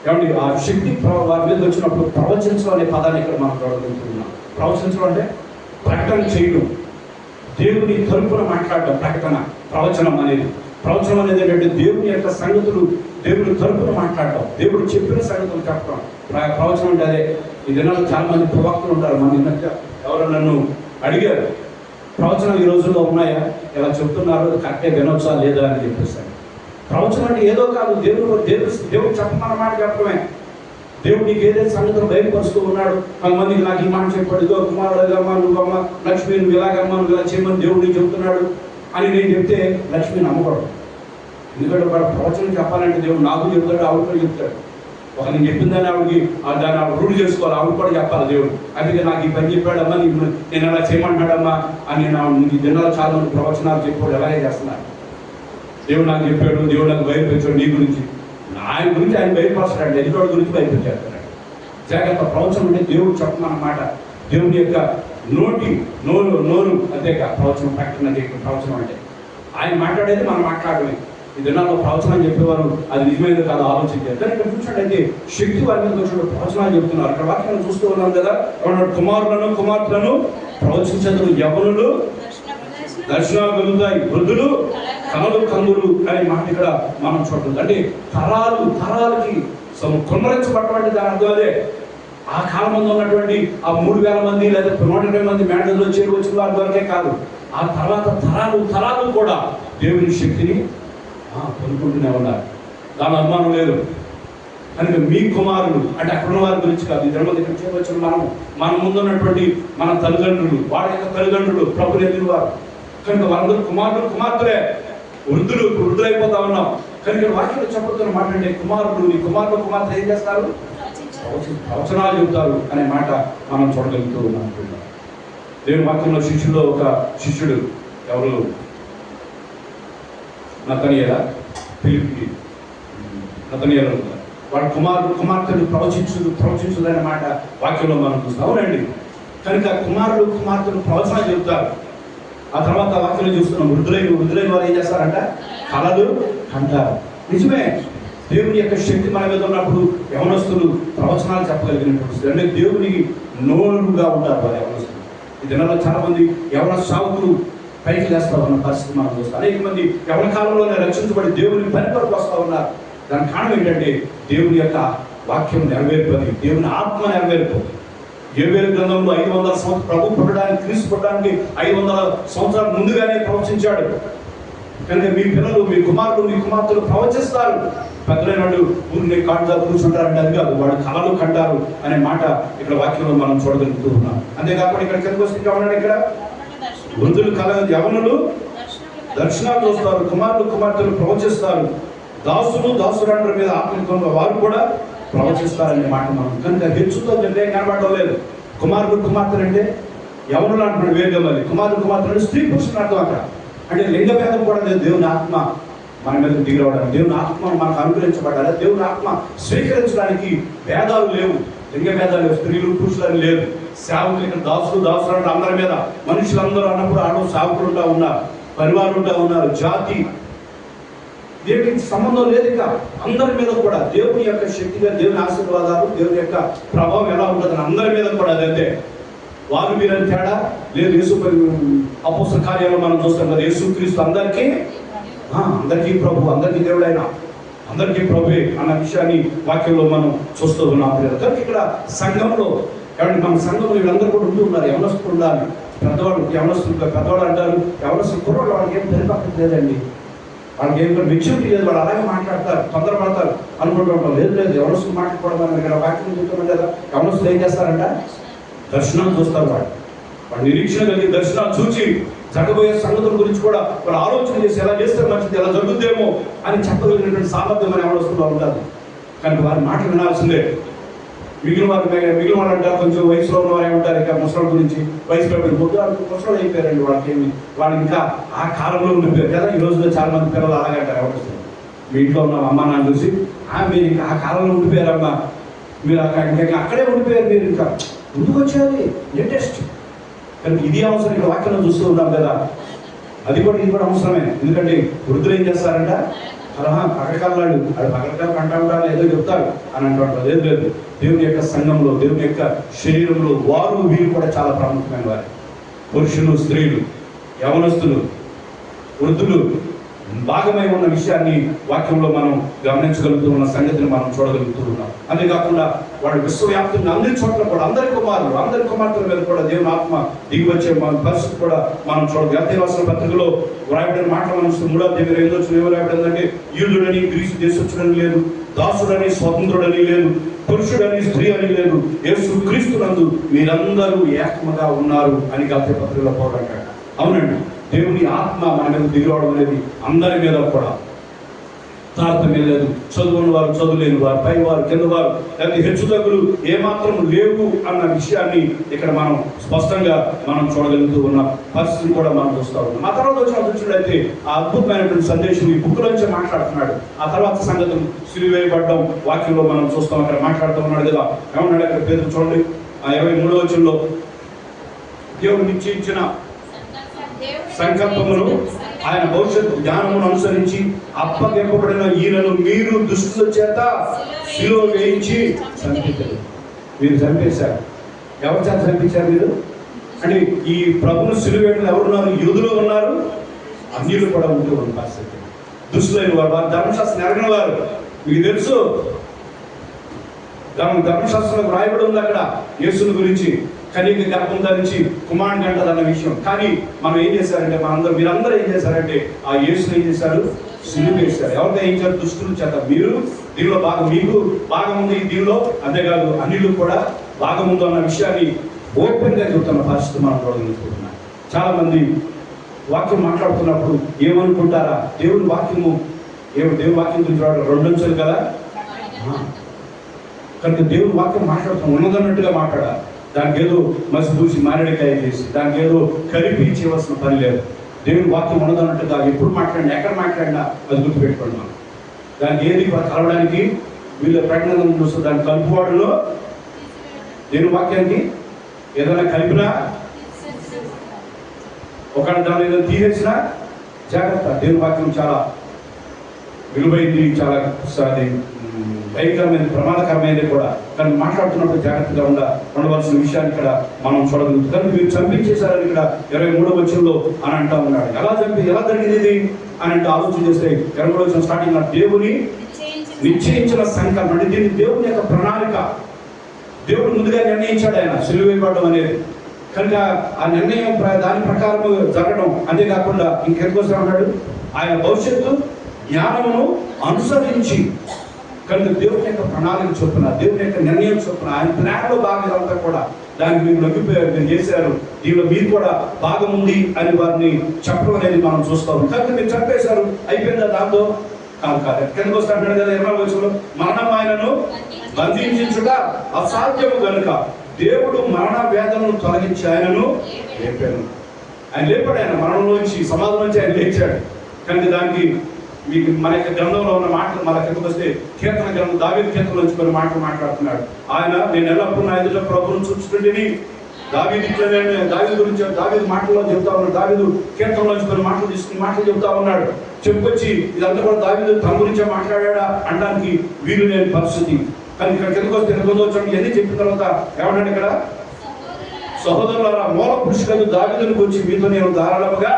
ఏమండి, ఆ శక్తి వారి మీద వచ్చినప్పుడు ప్రవచించడం అనే పదాన్ని ఇక్కడ మనం చూడగలుగుతున్నాం. ప్రవచించడం అంటే ప్రకటన చేయడం, దేవుని తరపున మాట్లాడడం. ప్రవచనం అనేది ఏంటంటే దేవుని యొక్క సంగతులు దేవుని తరపున మాట్లాడటం, దేవుడు చెప్పిన సంగతులు చెప్పడం. ప్రవచనం అంటే అదే. ఈ దినాల్లో చాలా మంది ప్రవక్తలు ఉంటారు. మన ఎవరు నన్ను అడిగారు, ప్రవచనాలు ఈ రోజుల్లో ఉన్నాయా, ఎలా చెప్తున్నారు, కరెక్టే వినొచ్చా లేదా అని చెప్పేస్తాను. ప్రవచనం అంటే ఏదో కాదు, దేవుడు చెప్పమన్న మాట చెప్పడమే. దేవుడు నీకు ఏదైతే సంగతులు బయలుపరుస్తూ ఉన్నాడు. కొంతమందికి నాకు ఈ మాట చెప్పాడు, ఇదో కుమారుడుగమ్మ, నువ్వమ్మ, లక్ష్మి నువ్వు ఇలాగమ్మ, నువ్వు ఇలా చేయమని దేవుడిని చెబుతున్నాడు అని నేను చెప్తే లక్ష్మి నమ్మకూడదు. ఎందుకంటే ఒక ప్రవచనం చెప్పాలంటే దేవుడు నాకు చెప్తాడు, ఆవిడ కూడా చెప్తాడు. ఒక నేను చెప్పిందని ఆవిడకి దాన్ని ఆవిడ రూఢి చేసుకోవాలి, ఆవిడ కూడా చెప్పాలి దేవుడు. అందుకే నాకు ఈ పని చెప్పాడమ్మా, నేను అలా చేయమంటాడమ్మా అని నేను జనాలు చాలా మంది ప్రవచనాలు చెప్పాడు ఎలాగే చేస్తున్నారు. దేవుడు నాకు చెప్పాడు, దేవుడు నాకు బయలుపరిచాడు, నీ గురించి, ఆయన గురించి ఆయన బయలుపరచాడు, ఎదుటి గురించి బయలుపరిచేస్తున్నాడు. జాగ్రత్త. ప్రవచనం అంటే దేవుడు చెప్పమన్నమాట, దేవుని యొక్క నోరు అంతేగా ప్రవచనం, ప్రకటన ప్రవచనం అంటే ఆయన మాట్లాడేది మనం మాట్లాడమే. ఈ దినాల్లో ప్రవచనం చెప్పేవారు అది నిజమైనది కాదు ఆలోచించారు. కానీ ఇక్కడ చూసినట్టయితే శక్తి వారి మీద వచ్చినప్పుడు ప్రవచనాలు చెప్తున్నారు. అక్కడ వాక్యాన్ని చూస్తూ ఉన్నాం కదా, కుమారులను కుమార్తెలను ప్రవచించదురు, యవ్వనులు దర్శనాలు కలుగుతాయి, వృద్ధులు కలలు కందులు అనే మాట ఇక్కడ మనం చూడదు. అంటే తరాలకి కుమ్మరించబడటువంటి దాని అర్థం అదే. ఆ కాలం ముందు ఉన్నటువంటి ఆ 3000 మంది లేదా 120 మంది మేడలో చేరి వచ్చిన వారి వరకే కాదు, ఆ తర్వాత తరాలు కూడా దేవుని శక్తిని పొందుకుంటూనే ఉన్నారు. దాని అనుమానం లేదు. కనుక మీ కుమారులు అంటే అక్కడున్న వారి గురించి కాదు, ఈ ధర్మ దగ్గర చేరవచ్చిన మన ముందున్నటువంటి మన తల్లిదండ్రులు, వారి యొక్క తల్లిదండ్రులు ప్రభుని ఎదిగిన వారు. కనుక వాళ్ళందరూ కుమారులు కుమార్తెలే, వృద్ధులైపోతా ఉన్నాం. కనుక వాక్యం చెప్పడుతున్న మాట అంటే కుమారులు, నీ కుమారులు కుమార్తె ఏం చేస్తారు? ప్రవచనాలు చెబుతారు అనే మాట మనం చూడగలుగుతూ ఉన్నాం. దేవుని వాక్యంలో శిష్యుల్లో ఒక శిష్యుడు ఎవరు? నతనీయేలా, ఫిలిప్పీ నతనీయేలు ఉంటారు. వాళ్ళ కుమార్తెలు ప్రవచించుదు అనే మాట వాక్యంలో మనం చూస్తాం. అవునండి. కనుక కుమార్తెలు ప్రవచనాలు చెబుతారు. ఆ తర్వాత వాక్యంలో చూస్తున్నాం, వృద్ధులైన వారు ఏం చేస్తారంట? కలలు అంటారు. నిజమే. దేవుని యొక్క శక్తి మన మీద ఉన్నప్పుడు యవనస్తులు ప్రవచనాలు చెప్పగలిగినప్పుడు అంటే దేవునికి నోరుగా ఉంటారు వారు యవనస్తులు. ఈ దినాల్లో చాలా మంది యవన సావుకులు పైకి లేస్తా ఉన్న పరిస్థితి మనం చూస్తాం. అనేక మంది ఎవరి కాలంలోనే రక్షించబడి దేవుని పని కొరకు వస్తూ ఉన్నారు. దాని కారణం ఏంటంటే దేవుని యొక్క వాక్యం నెరవేర్పది, దేవుని ఆత్మ నెరవేర్పది. యోవేలు గ్రంథంలో 500 సంవత్సరాలు ప్రభు పుట్టడానికి, క్రీస్తు పుట్టడానికి 500 సంవత్సరాల ముందుగానే ప్రవచించాడు. కనుక మీ పిల్లలు, మీ కుమారులు, మీ కుమార్తెలు ప్రవచిస్తారు. పెద్దలైన వాళ్ళు ఊరిని కాటుగా కూర్చుంటారంటే అది కాదు, వాడు కళలు కంటారు అనే మాట ఇక్కడ వాక్యంలో మనం చూడగలుగుతూ ఉన్నాం. అంతేకాకుండా ఇక్కడ కిందకు వస్తే ఇంకా ఉన్నాడు, ఇక్కడ వృద్ధులు కళ, యవనులు దర్శనాలు చూస్తారు, కుమారులు కుమార్తెలు ప్రవచిస్తారు, దాసులు దాసురాండ్ర మీద ఆత్మీయంగా వారు కూడా ప్రవచిస్తారనే మాట మనం. కనుక హెచ్చుతో నిర్ణయం కనబడడం లేదు. కుమారుడు కుమార్తెలు అంటే యవనులు అంటున్నాడు వేగమల్లి, కుమారుడు కుమార్తెలు అంటే స్త్రీ పురుషులు అర్థం అక్కడ. అంటే లింగ భేదం కూడా లేదు. దేవుని ఆత్మ మన మీద దిగిరవడానికి, దేవుని ఆత్మ మనకు అనుగ్రహించబడాలి. దేవుని ఆత్మ స్వీకరించడానికి భేదాలు లేవు, లింగ భేదాలు లేవు, స్త్రీలు పురుషులని లేదు. సేవకులు ఇక్కడ దాసులు దాసులు అందరి మీద, మనుషులందరూ అన్నప్పుడు ఆడ సేవకులు ఉంటా ఉన్నారు, పరివారం ఉంటా ఉన్నారు, జాతి, దేవునికి సంబంధం లేదు. ఇక అందరి మీద కూడా దేవుని యొక్క శక్తిగా, దేవుని ఆశీర్వాదాలు, దేవుని యొక్క ప్రభావం ఎలా ఉంటుందని అందరి మీద కూడా అదంతే. వారు మీరని తేడా లేదు. యేసు అపోస్తల కార్యాలను మనం చూస్తాం కదా, యేసుక్రీస్తు అందరికీ ప్రభు, అందరికీ దేవుడైన, అందరికీ ప్రభువే అన్న విషయాన్ని వాక్యంలో మనం చూస్తూ ఉన్నాం. కనుక ఇక్కడ సంఘంలో కాబట్టి మన సంఘంలో వీళ్ళందరూ కూడా ఉంటూ ఉన్నారు. యవనస్తులు ఉండాలి, పెద్దవాళ్ళు, యవనస్తులు పెద్దవాళ్ళు అంటారు, యవనస్తులు కుర్రవాళ్ళు, వాళ్ళకి ఏం పరిపక్వత లేదండి, వాళ్ళకి ఏం మెచ్యూరిటీ లేదు, వాళ్ళు అలాగే మాట్లాడతారు, తొందరపడతారు అనుకుంటూ ఉంటాం. లేదు, యవనస్తులు మాట్లాడుకోవడం ఇక్కడ వాక్యం చెప్తున్నాం కదా. యవనస్తులు ఏం చేస్తారంట, దర్శనాలు చూస్తారు. వాళ్ళు నిరీక్షణ కలిగి దర్శనాలు చూచి జరగబోయే సంగతుల గురించి కూడా వాళ్ళు ఆలోచన చేసి ఎలా చేస్తే మంచిది, ఎలా జరుగుతుందేమో అని చెప్పగలిగినటువంటి సామర్థ్యం అని యవనస్తుల్లో ఉంటుంది. కానీ వారి మాటలు వినాల్సిందే. మిగిలిన వాళ్ళు అంటారు, కొంచెం వయసులో ఉన్న వారు ఏమంటారు, ఇక ముసలి గురించి వయసు పడిపోయింది, ముసలు అయిపోయారండి, వాళ్ళు ఇంకా ఆ కాలంలో ఉండిపోయారు కదా. ఈ రోజులో చాలా మంది పిల్లలు అలాగే అంటారు. ఎవరు మీ ఇంట్లో ఉన్న అమ్మ నాన్న చూసి, మీరు ఇంకా ఆ కాలంలో ఉండిపోయారమ్మా, మీరు ఇంకా అక్కడే ఉండిపోయారు, మీరు ఇంకా ముందుకు వచ్చేది లేటెస్ట్. కానీ ఇది అవసరం, ఇక్కడ వాక్యం చూస్తూ ఉన్నాం కదా, ఇది కూడా అవసరమే. ఎందుకంటే వృద్ధులు ఏం చేస్తారంట, పగలకాలాడు, అది పగలకాలం అంటా ఉంటారు, ఏదో చెప్తారు అని అంటూ లేదు. దేవుని యొక్క సంఘంలో, దేవుని యొక్క శరీరంలో వారు వీరు కూడా చాలా ప్రాముఖ్యమైన వారు. పురుషులు, స్త్రీలు, యవనస్తులు, వృద్ధులు భాగమై ఉన్న విషయాన్ని వాక్యంలో మనం గమనించగలుగుతూ ఉన్న సంగతిని మనం చూడగలుగుతూ ఉన్నాం. అంతేకాకుండా వాడు విశ్వవ్యాప్తంగా అందరి చోట్ల కూడా అందరి కుమార్తెల మీద కూడా దేవుని ఆత్మ దిగి వచ్చే పరిస్థితి కూడా మనం చూడగలం. గలాతీయుల పత్రికలో వ్రాయబడిన మాట మనం 3:8 ఏమో రాయబడిందంటే, యూదుడని గ్రీసు దేశస్థుడని లేదు, దాసుడని స్వతంత్రుడని లేదు, పురుషుడని స్త్రీ అని లేదు, యేసుక్రీస్తునందు మీరందరూ ఏకముగా ఉన్నారు అని గలాతీయుల పత్రికలో పోరాడాడు. అవునండి, దేవుని ఆత్మ మన మీద దిగిరావడం అనేది అందరి మీద కూడా తారతమ్యం లేదు. చదువుని వారు, చదువులేని వారు, పై వారు, కింద వారు, లేకపోతే హెచ్చుతగ్గులు ఏమాత్రం లేవు అన్న విషయాన్ని ఇక్కడ మనం స్పష్టంగా మనం చూడగలుగుతూ ఉన్న పరిస్థితిని కూడా మనం చూస్తూ ఉన్నాం. ఆ తర్వాత వచ్చినట్లయితే ఆ అద్భుతమైనటువంటి సందేశం ఈ బుక్ నుంచి మాట్లాడుతున్నాడు. ఆ తర్వాత సంగతులు సిలువేయబడ్డం వాక్యంలో మనం చూస్తాం. అక్కడ మాట్లాడుతూ ఉన్నాడు కదా, ఏమన్నాడు అక్కడ పేరు చూడండి, 23వ వచనంలో, దేవుడు నిశ్చయించిన సంకల్పమును ఆయన భవిష్యత్తు జ్ఞానమును అనుసరించి అప్పగింపబడిన ఈయనను మీరు దుష్టుల చేత శిలువ వేయించి చంపించారు. మీరు చంపేశారు. ఎవరి చేత చంపించారు మీరు అంటే, ఈ ప్రభును శిలువ వేయడం ఎవరున్నారు, యూదులు ఉన్నారు, అన్యులు కూడా ఉంటూ ఉన్న పరిస్థితి. దుష్టులైన వారు, వారు ధర్మశాస్త్రం ఎరగిన వారు. మీకు తెలుసు, ధర్మశాస్త్రంలో రాయబడి ఉంది అక్కడ యేసుని గురించి, కనీక గర్భం ధరించి కుమారుని అంటదన్న విషయం. కానీ మనం ఏం చేశారంటే, మీరందరూ ఏం చేశారంటే, ఆ యేసుని ఏం చేశారు, సిలువ వేశారు. ఎవరితో ఏం చేశారు, దుష్టులు చేత. మీరు దీనిలో మీకు భాగం ఉంది దీనిలో, అంతేకాదు అన్నిళ్ళు కూడా భాగం ఉంది అన్న విషయాన్ని ఓపెన్గా చెబుతున్న పరిస్థితి మనం చూడగలుగుతున్నాం. చాలా మంది వాక్యం మాట్లాడుతున్నప్పుడు ఏమనుకుంటారా, దేవుని వాక్యం గురించి 2 అంశాలు కదా. కనుక దేవుని వాక్యం మాట్లాడుతాం, ఉన్నదన్నట్టుగా మాట్లాడాలి. దానికి ఏదో మసిపూసి మారేడికాయ చేసి, దానికి ఏదో కలిపి చేయవలసిన పని లేదు. దేవుని వాక్యం ఉన్నదన్నట్టుగా ఎప్పుడు మాట్లాడినా, ఎక్కడ మాట్లాడినా అది గుర్తుపెట్టుకోండి. మనం దానికి ఏది కలవడానికి వీళ్ళ ప్రకటన చూస్తే దాని కలుపువాడులో దేవుని వాక్యానికి ఏదైనా కలిపినా, ఒకవేళ దాని ఏదైనా తీసేసినా జాగ్రత్త. దేవుని వాక్యం చాలా విలువైంది, చాలా భయంకరమైనది, ప్రమాదకరమైనది కూడా. కానీ మాట్లాడుతున్నప్పుడు జాగ్రత్తగా ఉండవలసిన విషయాన్ని ఇక్కడ మనం చూడగలుగుతాం. కానీ మీరు చంపించేశారని ఇక్కడ 23వ వచనంలో అని అంటా ఉన్నాడు. ఎలా జరిగింది ఇది అని అంటే ఆలోచన చేస్తే 23వ వచనం స్టార్టింగ్ దేవుని నిశ్చయించిన సంకల్పం, అంటే దీన్ని దేవుని యొక్క ప్రణాళిక, దేవుడు ముందుగా నిర్ణయించాడు ఆయన సిలువ వేయబడడం అనేది. కనుక ఆ నిర్ణయం దాని ప్రకారం జరగడం, అంతేకాకుండా ఇంకెందుకోసం అన్నాడు, ఆయన భవిష్యత్తు జ్ఞానమును అనుసరించి. కనుక దేవుని యొక్క ప్రణాళిక చొప్పున, దేవుని యొక్క నిర్ణయం చొప్పున, ఆయన ప్లాన్లో భాగం అంతా కూడా దానికి మీరు లొంగిపోయారు, మీరు చేశారు, దీనిలో మీరు కూడా భాగం ఉంది అని వారిని చెప్పడం అనేది మనం చూస్తాం. కనుక మీరు చంపేశారు, అయిపోయిందా దాంతో? కాదు. కిందకు వస్తే అంటాడు కదా 20వ వచనంలో, మరణం ఆయనను బంధించుట అసాధ్యము కనుక దేవుడు మరణ వేదనను తొలగించి ఆయనను లేపాను. ఆయన లేపాడు, ఆయన మరణంలోంచి, సమాధి నుంచి ఆయన లేచాడు. కనుక దానికి మీకు మన యొక్క గ్రంథంలో ఉన్న మాటలు మన కిందకు వస్తే కీర్తన గ్రంథం దావీదు కీర్తనలో నుంచి కొన్ని మాటలు మాట్లాడుతున్నాడు. ఆయన నేను ఎల్లప్పుడూ నా ఎదుట ప్రభువును చూస్తుంటేని దావీదు ఇట్లనే, దావీదు గురించి దావీదు మాటల్లో చెబుతా ఉన్నాడు. దావీదు కీర్తనలో నుంచి కొన్ని మాటలు తీసుకుని మాటలు చెబుతా ఉన్నాడు. చెప్పుకొచ్చి ఇదంతా కూడా దావీదు తన గురించే మాట్లాడా అనడానికి వీలు లేని పరిస్థితి. కానీ ఇక్కడ కిందకు వస్తే 8వ వచనం ఎన్ని చెప్పిన తర్వాత ఏమన్నాడు ఇక్కడ, సహోదరులారా మూల పురుషులకు దావీదుని గురించి మీతో నేను ధారాళముగా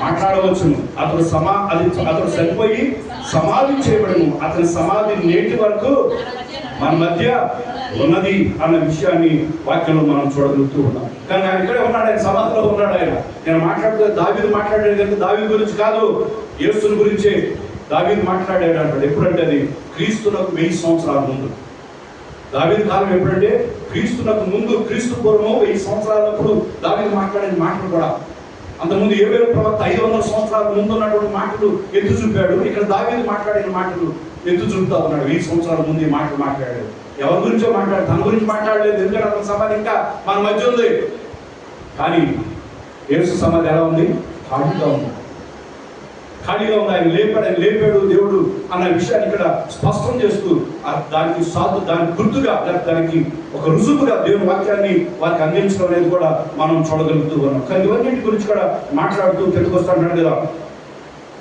మాట్లాడవచ్చును. అతడు చనిపోయి సమాధి చేయబడను, అతని సమాధి నేటి వరకు మన మధ్య ఉన్నది అన్న విషయాన్ని వాక్యంలో మనం చూడగలుగుతూ ఉన్నాం. కానీ ఆయన ఇక్కడే ఉన్నాడు, ఆయన సమాధిలో ఉన్నాడు. ఆయన నేను మాట్లాడుతూ దావీదు మాట్లాడాడు కనుక దావీదు గురించి కాదు, యేసుని గురించే దావీదు మాట్లాడాడు అంటాడు. ఎప్పుడంటే అది క్రీస్తునకు 1000 సంవత్సరాల ముందు. దావీదు కాలం ఎప్పుడంటే క్రీస్తునకు ముందు, క్రీస్తు పూర్వము 1000 సంవత్సరాలప్పుడు దావీదు మాట్లాడిన మాటలు కూడా. అంతకుముందు ఏవేల ప్రవక్త 500 సంవత్సరాల ముందు ఉన్నటువంటి మాటలు ఎత్తు చూపాడు. ఇక్కడ దావీదు మాట్లాడిన మాటలు ఎత్తు చూపుతా ఉన్నాడు. 1000 సంవత్సరాల ముందు ఈ మాటలు మాట్లాడాడు. ఎవరి గురించో మాట్లాడు, తన గురించి మాట్లాడలేదు. ఎందుకంటే అతని సమాధి ఇంకా మన మధ్య ఉంది. కానీ యేసు సమాధి ఎలా ఉంది? ఖాళీగా ఉంది. ఆయన లేపాడు దేవుడు అన్న విషయాన్ని ఇక్కడ స్పష్టం చేస్తూ దానికి గుర్తుగా, దానికి ఒక రుజువుగా దేవుని వాక్యాన్ని వారికి అందించడం అనేది కూడా మనం చూడగలుగుతూ ఉన్నాం. కానీ ఇవన్నింటి గురించి కూడా మాట్లాడుతూ పెట్టుకొస్తాడు కదా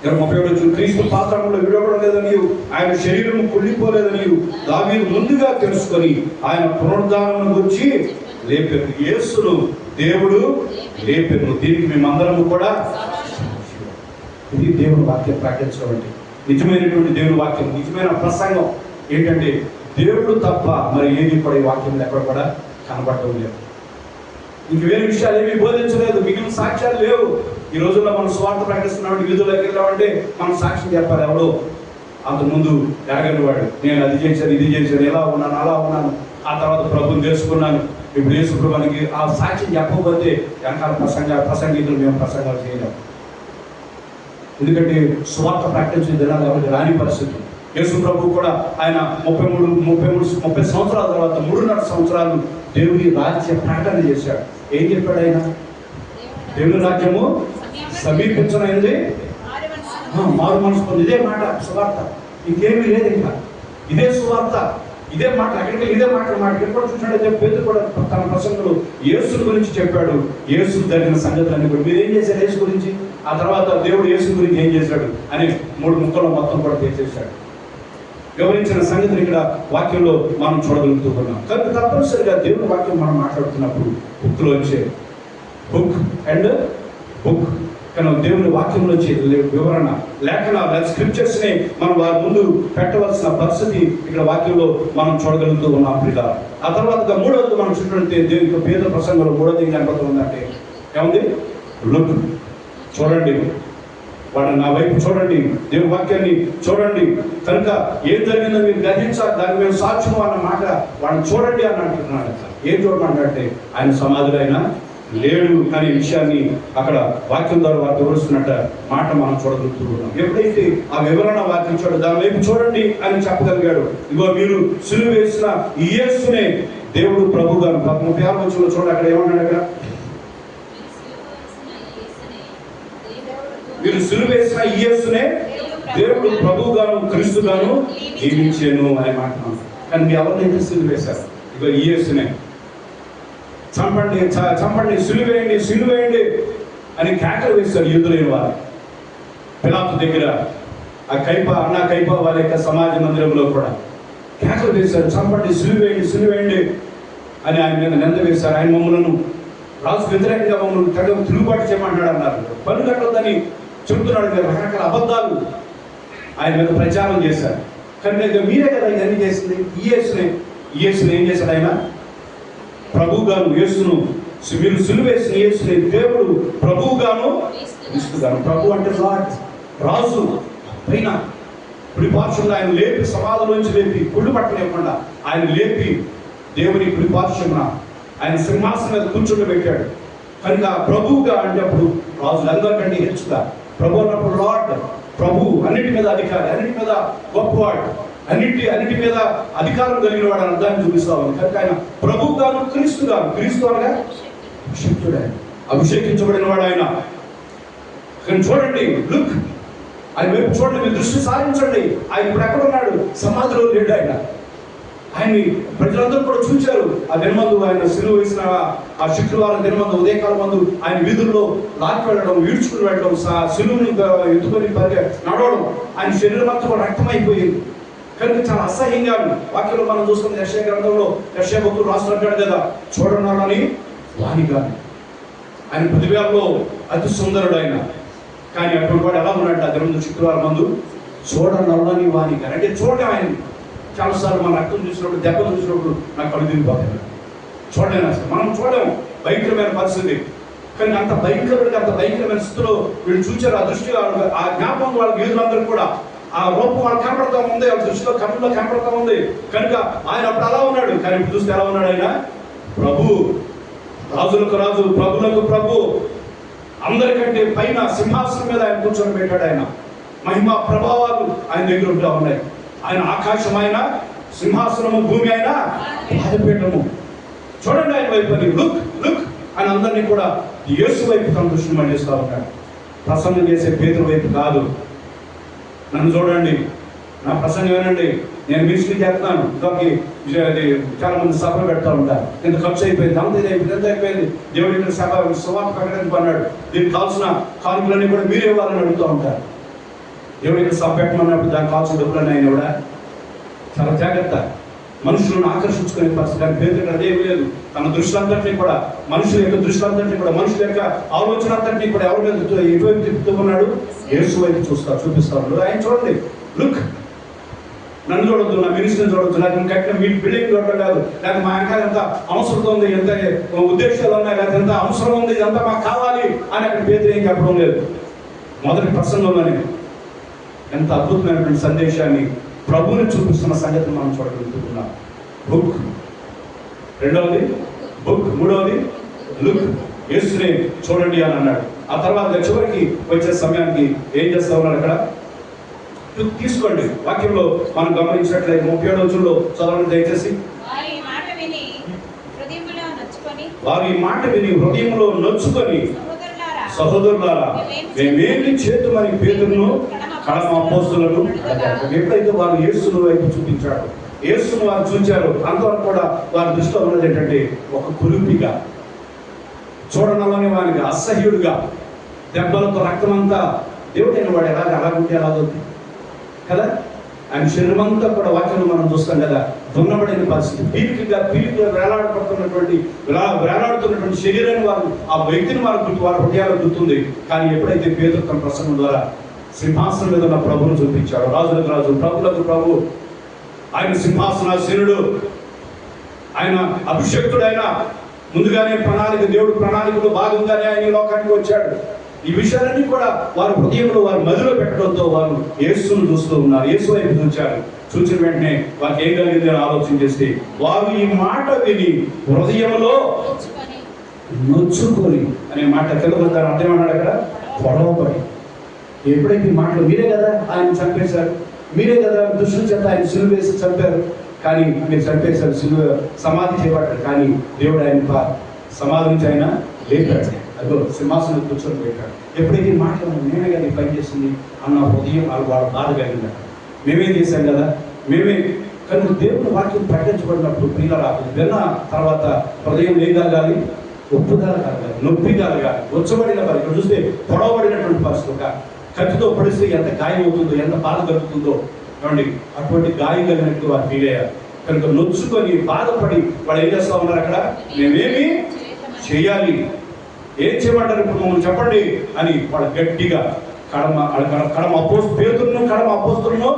37 క్రీస్తు పాత్రలో విడవడం లేదని, ఆయన శరీరం కుళ్ళిపోలేదని దావీదు ముందుగా తెలుసుకొని ఆయన పునరుద్ధానం గురించి లేపారు. యేసును దేవుడు లేపారు. దీనికి మేమందరము కూడా, ఇది దేవుని వాక్యం ప్రకటించడం అంటే నిజమైనటువంటి దేవుని వాక్యం, నిజమైన ప్రసంగం ఏంటంటే దేవుడు తప్ప మరి ఏది కూడా ఈ వాక్యంలో ఎక్కడ కూడా కనబడటం లేదు. ఇంక వేరే విషయాలు ఏమీ బోధించలేదు, మిగిలిన సాక్ష్యాలు లేవు. ఈ రోజుల్లో మనం స్వార్థ ప్రకటిస్తున్నాం, వీధుల్లోకి వెళ్ళామంటే మనం సాక్ష్యం చెప్పాలి. ఎవడో అంతకుముందు ఎరగని వాడు, నేను అది చేశాను, ఇది చేశాను, ఎలా ఉన్నాను, అలా ఉన్నాను, ఆ తర్వాత ప్రభుని తెలుసుకున్నాను, ఇప్పుడు యేసు ప్రభునికి ఆ సాక్ష్యం చెప్పకపోతే వెనకాల ప్రసంగికులు మేము ప్రసంగాలు చేయలేము. ఎందుకంటే స్వార్థ ప్రకటించిన దినాలు ఎవరికి రాని పరిస్థితి. యేసు ప్రభు కూడా ఆయన 30 సంవత్సరాల తర్వాత 3.5 సంవత్సరాలు దేవుని రాజ్య ప్రకటన చేశాడు. ఏం చెప్పాడు ఆయన? దేవుని రాజ్యము సమీపించనైంది, మారు మనసు పొంది. ఇదే మాట సువార్త, ఇంకేమీ లేదు. ఇంకా ఇదే సువార్త, ఇదే మాట. ఎక్కడికి ఇదే మాట ఎప్పుడు చూసాడైతే పేతురు కూడా తన ప్రసంగంలో యేసు గురించి చెప్పాడు. యేసు జరిగిన సంగతులన్నీ కూడా, మీరు ఏం చేశారు యేసు గురించి, ఆ తర్వాత దేవుడు యేసు గురించి ఏం చేశాడు అని 3 ముక్కలు మొత్తం కూడా చేసేసాడు. వివరించిన సంగతిని ఇక్కడ వాక్యంలో మనం చూడగలుగుతూ ఉన్నాం. కనుక తప్పనిసరిగా దేవుని వాక్యం మనం మాట్లాడుతున్నప్పుడు బుక్లో వచ్చే బుక్ అండ్ బుక్, కానీ దేవుని వాక్యంలో వచ్చే వివరణ, లేఖనాలు, స్క్రిప్చర్స్ని మనం వారి ముందు పెట్టవలసిన పరిస్థితి ఇక్కడ వాక్యంలో మనం చూడగలుగుతూ ఉన్నాం. ఆ తర్వాత 3వది మనం చూడండి, దేవుని పేద ప్రసంగంలో 3వది కనపడుతుందంటే ఏముంది? లుక్, చూడండి, వాడిని నా వైపు చూడండి, దేవుని వాక్యాన్ని చూడండి. కనుక ఏం జరిగిందో మీరు గ్రహించాలి, దానికి మేము సాక్ష్యం అన్న మాట వాడిని చూడండి అని అంటున్నాడు. ఏం చూడమంటే ఆయన సమాధిలో అయినా లేడు అనే విషయాన్ని అక్కడ వాక్యం ద్వారా వారు వివరిస్తున్నట్ట మాట మనం చూడగలుగుతూ ఉన్నాం. ఎప్పుడైతే ఆ వివరణ వాక్యం చూడ దాని వైపు చూడండి అని చెప్పగలిగాడు. ఇగో మీరు సిలువ వేసిన ఈ యేసునే దేవుడు ప్రభు గారు 36వ వచనంలో చూడండి, అక్కడ ఏమన్నాడు? అక్కడ మీరు సిలువ వేసిన ఈ యేసునే దేవుడు ప్రభు గాను క్రీస్తు గాను నియమించాను అనే మాట. కానీ మీరు ఎవరినైతే సిలువ వేశారు, ఇగో ఈ యేసునే చంపండి, సిలువేయండి అని కేకలు వేస్తారు యూదులైన వారు. పిలాతు దగ్గర ఆ కైప వారి యొక్క సమాజ మందిరంలో కూడా కేకలు వేశారు, చంపండి, సిలువేయండి, సిలువేయండి అని ఆయన మీద నింద వేశారు. ఆయన మమ్మల్ని రాజు వ్యతిరేకంగా మమ్మల్ని తిరుగుబాటు చేయమంటున్నాడు అన్నారు. పన్ను కట్టొద్దని చెబుతున్నాడు కదా, రకరకాల అబద్ధాలు ఆయన మీద ప్రచారం చేశారు. కానీ మీరే కదా ఇవన్నీ చేసింది. ఈ యేసుని ఏం చేశాడు ఆయన? ప్రభువుగాను యేసును, మీరు సిలువేసిన యేసుని దేవుడు ప్రభువుగాను క్రీస్తుగాను. ప్రభు అంటే లార్డ్, రాజు, పైన కుడిపార్శ్వంగా ఆయన లేపి, సమాధిలోంచి లేపి, కుడి పట్టలేకుండా ఆయన లేపి దేవుని కుడిపార్శ్వమున ఆయన సింహాసనం మీద కూర్చోబెట్టాడు. కనుక ప్రభువుగా అంటే అప్పుడు రాజులందరికంటే హెచ్చుగా ప్రభు అన్నప్పుడు లార్డ్, ప్రభు, అన్నిటి మీద అధికారి, అన్నిటి మీద గొప్పవాడు, అన్నిటి మీద అధికారం కలిగిన వాడు అని అర్థాన్ని చూపిస్తామని. కనుక ఆయన ప్రభువుగాను క్రీస్తుగాను. క్రీస్తు అనగా అభిషిక్తుడు, అభిషేకించబడిన వాడు ఆయన. కానీ చూడండి, లుక్, ఆయన వైపు చూడండి, మీ దృష్టి సారించండి. ఆయన ఇప్పుడు ఎక్కడ ఉన్నాడు? సమాధిలో లేడు ఆయన. ఆయన్ని ప్రజలందరూ కూడా చూశారు. ఆ దినమందు ఆయన సిలువ వేసిన ఆ శుక్రవారం దినమందు ఉదయకాలం మందు ఆయన వీధుల్లో లాక్కి వెళ్ళడం, ఈడ్చుకుని వెళ్ళడం, సిలువని ఎత్తుకొని నడవడం, ఆయన శరీరం అంతా కూడా రక్తమైపోయింది. కనుక చాలా అసహ్యంగా వాక్యంలో మనం చూస్తున్న యెషయా గ్రంథంలో యెషయా భక్తుడు రాస్తున్నాడు కదా, చూడనాలని వాణి కానీ ఆయన పదివేలలో అతి సుందరుడు ఆయన. కానీ అటువంటి వాడు ఎలా ఉన్నాడు? ఆ దినమందు శుక్రవారం మందు చూడనాలని వాణి కానీ అంటే చూడడం. ఆయన చాలాసార్లు మన రక్తం చూసినప్పుడు, దెబ్బలు చూసినప్పుడు నాకు కళ్ళు తిరిగిపోతాయి. చూడలేను అసలు, మనం చూడలేము. భయంకరమైన పరిస్థితి. కానీ అంత భయంకరమైన స్థితిలో వీళ్ళు చూచారు. ఆ దృష్టి, ఆ జ్ఞాపకం వాళ్ళ వీధులందరూ కూడా ఆ రూపం వాళ్ళు కనపడతా ఉంది, వాళ్ళ దృష్టిలో కన్నులో కనపడతా ఉంది. కనుక ఆయన అప్పుడు అలా ఉన్నాడు. కానీ ఇప్పుడు చూస్తే ఎలా ఉన్నాడు? ఆయన ప్రభు, రాజులకు రాజు, ప్రభులకు ప్రభు, అందరికంటే పైన సింహాసనం మీద ఆయన కూర్చొని పెట్టాడు. ఆయన మహిమ ప్రభావాలు ఆయన దగ్గర ఉంటా ఉన్నాయి. ఆయన ఆకాశం, ఆయన సింహాసనము, భూమి ఆయన పాదపీఠము. చూడండి ఆయన వైపు అని, లుక్ లుక్. ఆయన అందరినీ కూడా యేసు వైపు తన దృష్టిని మళ్ళిస్తూ ఉంటాడు. ప్రసంగం చేసే పేతురు వైపు కాదు. నన్ను చూడండి, నా ప్రసంగం ఏనండి, నేను మినిస్ట్రీ చేస్తున్నాను, ఇంకొకటి చాలా మంది సభలు పెడతా ఉంటారు, ఇంత ఖర్చు అయిపోయింది, అంత ఇది అయిపోయింది, ఎంత అయిపోయింది, దేవుడి ఇక్కడ సభ సువార్త ప్రకటించు అన్నాడు, దీనికి కావాల్సిన కానుకలన్నీ కూడా మీరే ఇవ్వాలని అడుగుతూ ఉంటారు. దేవుడి ఇక్కడ సభ పెట్టమన్నప్పుడు దానికి కావాల్సిన డబ్బులన్నీ ఆయన కూడా చాలా జాగ్రత్త. మనుషులను ఆకర్షించుకునే పరిస్థితి. కానీ పేదలకు అదేమీ లేదు. తన దృష్టిలంతటినీ కూడా, మనుషుల యొక్క దృష్టిలంతటినీ కూడా, మనుషుల యొక్క ఆలోచన అంతటినీ కూడా ఎవరి మీద ఎటువైపు తిప్పుతూ ఉన్నాడు? యేసు వైపు చూపిస్తాడు. ఆయన చూడండి, లుక్, నన్ను చూడొద్దు, నా మినిస్టర్ని చూడొద్దు, నాకు కట్టిన మీ బిల్డింగ్ చూడటం కాదు, లేకపోతే మా వెనకాల ఎంత అవసరం ఉంది, ఎంత ఉద్దేశాలు ఉన్నాయి, లేకపోతే ఎంత అవసరం ఉంది, ఎంత మాకు కావాలి అని అక్కడ పేదలు ఏం చెప్పడం లేదు. మొదటి ప్రసంగంలోనే ఎంత అద్భుతమైనటువంటి సందేశాన్ని ప్రభువుని చూపిస్తున్న సంగతిని మనం చూడగలుగుతున్నాం. బుక్, రెండవది బుక్, మూడవది లుక్, యేసుని చూడండి అని అన్నాడు. ఆ తర్వాత చివరికి వచ్చే సమయానికి ఏం చేస్తా ఉన్నాడు? అక్కడ తీసుకోండి. వాక్యంలో మనం గమనించినట్లయితే 37వ వచనంలో చదవండి దయచేసి. వారు ఈ మాట విని హృదయంలో నొచ్చుకొని, సహోదరులారా మేమేమి చేతుమని పేతురును కడమ అపోస్తలులను అడిగారు. ఎప్పుడైతే వారు యేసును వైపు చూపించాడు, యేసును వారు చూచారు, అంతవరకు కూడా వారి దృష్టిలో ఉన్నది ఏంటంటే ఒక కురుపిగా, చూడనలని వారికి అసహ్యుడుగా, దెబ్బలతో రక్తమంతా, దేవుడైన వాడు ఎలాగుంటే అలాగొద్ది కదా. ఆయన శరీరం అంతా కూడా వాక్యంలో మనం చూస్తాం కదా, దున్నబడిన పరిస్థితి, పీలికగా వేలాడుతున్నటువంటి శరీరాన్ని వారు, ఆ వ్యక్తిని వారి హృదయాలు గుర్తుంది. కానీ ఎప్పుడైతే పేతురు తన ప్రసంగం ద్వారా సింహాసనం మీద ఉన్న ప్రభువును చూపించాడు, రాజులకు రాజు, ప్రభులకు ప్రభు, ఆయన సింహాసనాసీనుడు, ఆయన అభిషక్తుడైన, ముందుగానే దేవుడు ప్రణాళికలో భాగంగానే ఆయన ఈ లోకానికి వచ్చాడు. ఈ విషయాలన్నీ కూడా వారి హృదయంలో, వారి మదిలో పెట్టడంతో వారు యేసును చూస్తూ ఉన్నారు. యేసు వైపు చూచారు. చూసిన వెంటనే వారికి ఏం కలిగింది అని ఆలోచన చేస్తే, వారు ఈ మాట విని హృదయంలో నొచ్చుకొని అనే మాట తెలుగుతారు. అంతేమన్నాడు అక్కడ? పొడవబడి. ఎప్పుడైతే ఈ మాటలు, మీరే కదా ఆయన చంపేశారు, మీరే కదా దుష్టుల చేత ఆయన సిలువ వేసి చంపారు, కానీ మీరు చంపేశారు, సిలువ సమాధి చేయబడ్డారు, కానీ దేవుడు ఆయన సమాధి నుంచి ఆయన లేపాడు, అదో సింహాసనం కూర్చొని పెట్టాడు. ఎప్పుడైతే ఈ మాటలు నేనే కదా పని చేస్తుంది అన్న హృదయం వాళ్ళ బాధ కలిగిందట. మేమేం చేశాం కదా, మేమే. కానీ దేవుడు వాక్యం ప్రకటించబడినప్పుడు ప్రియులారా, విన్న తర్వాత హృదయం ఏం కలగాలి? ఒప్పుదల కలగాలి, నొప్పి కలగాలి, వచ్చబడిన వారు. ఇక్కడ చూస్తే పొడవబడినటువంటి పరిస్థితి, ఒక కత్తితో పొడిస్తే ఎంత గాయం అవుతుందో, ఎంత బాధ కలుగుతుందో ఏమండి అటువంటి గాయం కలిగినట్టు వారు ఫీల్ అయ్యారు. కనుక నొచ్చుకొని బాధపడి వాళ్ళు ఏం చేస్తా ఉన్నారు, అక్కడ మేమేమి చేయాలి, ఏం చేయమంటారు ఇప్పుడు మమ్మల్ని చెప్పండి అని వాళ్ళు గట్టిగా కడమ పేతురును కడమ అపోస్తులను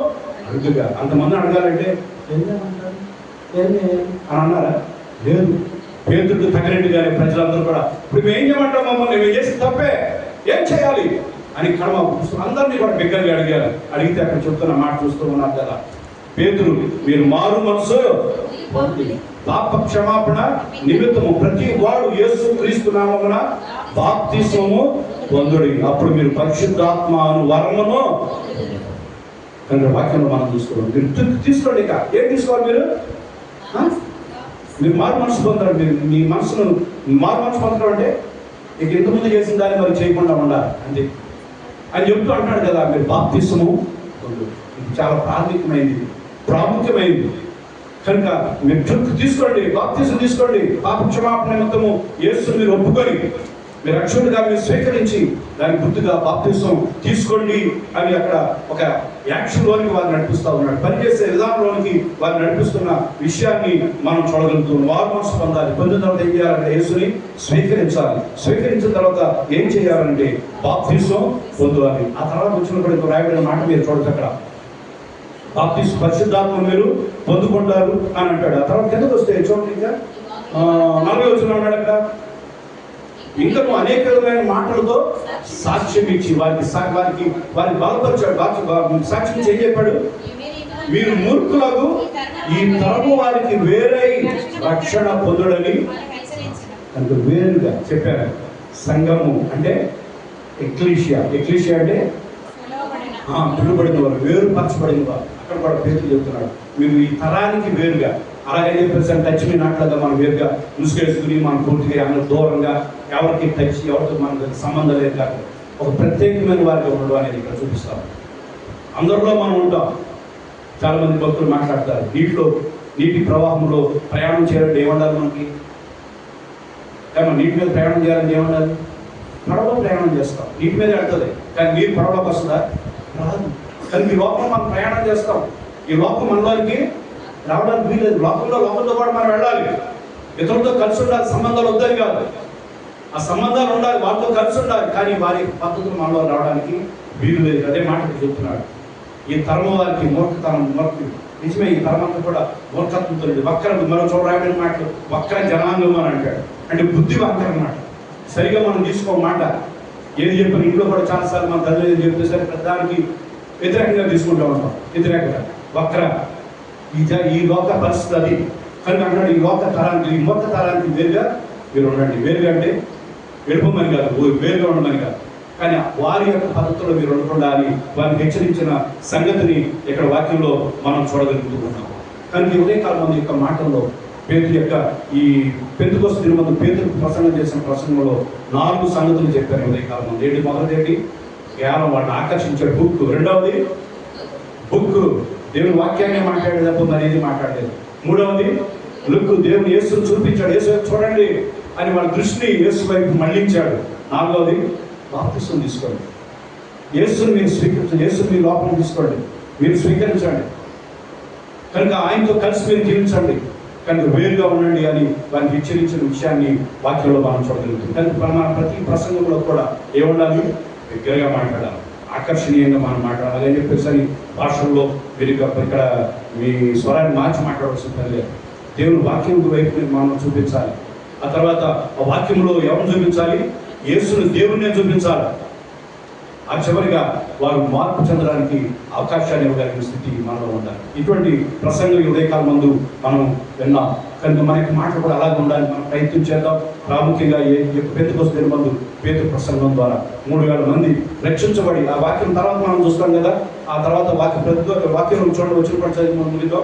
అడుగుగా. అంతమంది అడగాలంటే ఏం చేయమంటారు అని అన్నారా? లేదు. పేతురుకు తగినట్టుగానే ప్రజలందరూ కూడా ఇప్పుడు మేము ఏం చేయమంటాం, మమ్మల్ని మేము చేసి తప్పే, ఏం చేయాలి అని కడమ అందరినీ కూడా బిగ్గరగా అడిగారు. అడిగితే అక్కడ చెప్తున్న మాట చూస్తూ ఉన్నారు కదా, పేతురు మీరు మారు మనసు పాప క్షమాపణ నిమిత్తము ప్రతి వాడు యేసు క్రీస్తు నామమున బాప్తిస్మము పొందుడి, అప్పుడు మీరు పరిశుద్ధాత్మ అను వరమును. కనుక వాక్యంలో మనం చూసుకోవాలి. మీరు తీసుకోండి. ఇక ఏం తీసుకోవాలి? మీరు మారు మనసు పొందాలి. మీరు మీ మనసును మారు మనసు పొందడం అంటే ఇక ఇంతకుముందు చేసిన దాన్ని మరి చేయకుండా ఉండాలి అంతే అని చెప్తూ అంటాడు కదా. మీరు బాప్తిస్మము పొందుడి, ఇది చాలా ప్రాముఖ్యమైనది. కనుక మీరు తీసుకోండి, బాప్తిసం తీసుకోండి, పాప క్షమాపణ నిమిత్తము యేసుని మీరు ఒప్పుకొని మీరు రక్షకుడిగా మీరు స్వీకరించి దాని గుర్తుగా బాప్తిసం తీసుకోండి అని అక్కడ ఒక యాక్షన్లోనికి వారు నడిపిస్తూ ఉన్నాడు. పనిచేసే విధానంలోనికి వారు నడిపిస్తున్న విషయాన్ని మనం చూడగలుగుతున్నాం. మారు మనసు పొందాలి. పొందిన తర్వాత ఏం చేయాలంటే యేసుని స్వీకరించాలి. స్వీకరించిన తర్వాత ఏం చేయాలంటే బాప్తిసం పొందాలి. ఆ తర్వాత వచ్చినప్పుడు రాయబడిన మాట మీరు చూడదు, అక్కడ బాప్తిసం పరిశుద్ధాత్మ మీరు పొందుకుంటారు అని అంటాడు. ఆ తర్వాత కిందకు వస్తే చూడండి, ఇంకా 40 వచనంలో ఉన్నాడు అక్కడ, ఇంకా అనేక విధమైన మాటలతో సాక్ష్యం ఇచ్చి వారికి బలపరిచాడు. సాక్ష్యం ఇచ్చి ఏం చెప్పాడు? మీరు మూర్ఖులకు ఈ తరము వారికి వేరే రక్షణ పొందుడని. కనుక వేరుగా చెప్పారు. సంఘము అంటే ఎక్లీషియా అంటే పిలువబడిన వారు, వేరుపరచబడిన వారు. అక్కడ కూడా పేతురు చెప్తున్నాడు మీరు ఈ తరానికి వేరుగా. అలాగే చెప్పేసి టచ్ మీ నాట్లుగా మనం వేరుగా ముసుగేసుకుని మనం పూర్తిగా అందరూ దూరంగా ఎవరికి టచ్ ఎవరితో మనకు సంబంధం లేదు కాదు, ఒక ప్రత్యేకమైన వారిగా ఉండడం అనేది ఇక్కడ చూపిస్తాం. అందరిలో మనం ఉంటాం. చాలామంది భక్తులు మాట్లాడతారు నీటి ప్రవాహంలో ప్రయాణం చేయాలంటే ఏమండాలి? మనకి నీటి మీద ప్రయాణం చేయాలంటే ఏమండాలి? పడవలో ప్రయాణం చేస్తాం, నీటి మీద వెళ్తుంది. కానీ నీరు పడవలోకి వస్తుందా? రాదు. కానీ ఈ లోకంలో మనం ప్రయాణం చేస్తాం. ఈ లోకం మనలోనికి రావడానికి వీలేదు. లోకంతో కూడా మనం వెళ్ళాలి, ఇతరులతో కలిసి ఉండాలి. సంబంధాలు వద్దని కాదు, ఆ సంబంధాలు ఉండాలి, వాళ్ళతో కలిసి ఉండాలి. కానీ వారి పద్ధతులు మనలో రావడానికి వీలు లేదు. అదే మాట చెప్తున్నాడు. ఈ తరం వారికి మూర్ఖతనం నిజమే. ఈ తరం అంతా కూడా మూర్ఖత్వంతో మరో చోట రాయబడిన మాటలు వక్ర జనాంగం అని అంటాడు. అంటే బుద్ధి వంకర అన్నమాట. సరిగా మనం తీసుకో మాట ఏది చెప్పిన ఇంట్లో కూడా చాలాసార్లు మన తల్లి ఏది చెప్తే సరే ప్రధానికి వ్యతిరేకంగా తీసుకుంటూ ఉంటాం. వ్యతిరేకంగా వక్ర ఈ లోక పరిస్థితి అది. కనుక అంటాడు ఈ లోక తరానికి ఈ మూర్ఖ తరానికి వేరుగా మీరు ఉండండి. వేరుగా అంటే వెళ్ళిపోమని కాదు, వేరుగా ఉండమని కాదు, కానీ వారి యొక్క పద్ధతుల్లో మీరు ఉండకుండా అని వారిని హెచ్చరించిన సంగతిని ఇక్కడ వాక్యంలో మనం చూడగలుగుతున్నాం. కనుక ఈ ఉదయకాలం మంది యొక్క మాటల్లో పేతురు యొక్క ఈ పెంతెకొస్తు దినమందు పేతురు ప్రసంగం చేసిన ప్రసంగంలో 4 సంగతులు చెప్పారు ఉదయకాలం మంది. ఏంటి? మొదటిది కేవలం వాళ్ళని ఆకర్షించాడు బుక్. రెండవది బుక్ దేవుని వాక్యాన్ని మాట్లాడేటప్పుడు అనేది మాట్లాడలేదు. మూడవది లుక్, దేవుని యేసును చూపించాడు, యేసు చూడండి అని వాళ్ళ దృష్టిని యేసు వైపు మళ్లించాడు. నాలుగవది బాప్తిసం తీసుకోండి, యేసుని మీరు స్వీకరించండి, యేసుని మీ లోపల తీసుకోండి, మీరు స్వీకరించండి, కనుక ఆయనతో కలిసి మీరు జీవించండి, కనుక వేరుగా ఉండండి అని వారికి హెచ్చరించిన విషయాన్ని వాక్యంలో మనం చూడగలుగుతాం. కనుక మన ప్రతి ప్రసంగంలో కూడా ఏముండాలి? దగ్గరగా మాట్లాడాలి, ఆకర్షణీయంగా మనం మాట్లాడాలి. అదే చెప్పేసి భాషల్లో మీరు ఇక్కడ మీ స్వరాన్ని మార్చి మాట్లాడవలసిన పని లేదు. దేవుని వాక్యం వైపు మనం చూపించాలి. ఆ తర్వాత ఆ వాక్యంలో ఎవరిని చూపించాలి? యేసుని, దేవుడినే చూపించాలి. ఆ చివరిగా వారు మార్పు చెందడానికి అవకాశాన్ని ఇవ్వగలిగిన స్థితి మనలో ఉండాలి. ఇటువంటి ప్రసంగం ఉదయకాలం ముందు మనం విన్నాం. కనుక మనకి మాటలు కూడా అలాగే ఉండాలి. మనం ప్రయత్నం చేద్దాం. ప్రాముఖ్యంగా పెంతెకొస్తు దినమందు పేతురు ప్రసంగం ద్వారా 3000 మంది రక్షించబడి, ఆ వాక్యం తర్వాత మనం చూస్తాం కదా, ఆ తర్వాత వాక్యం చూడండి, వచ్చిన పడి చదివి మనం ముందుతో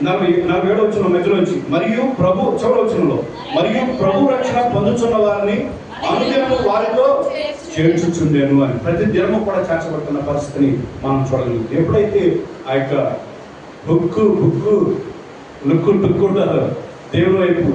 నలభై 7 వచ్చిన మధ్యలోంచి మరియు ప్రభు చివరి వచ్చినలో మరియు ప్రభు రక్షణ పొందుతున్న వారిని అనుదినము వారితో చేర్చుచుండేను అని. ప్రతి దినము కూడా చేర్చబడుతున్న పరిస్థితిని మనం చూడగలుగుతాం. ఎప్పుడైతే ఆ యొక్క లుక్కు టుక్కుంటారో దేవుని వైపు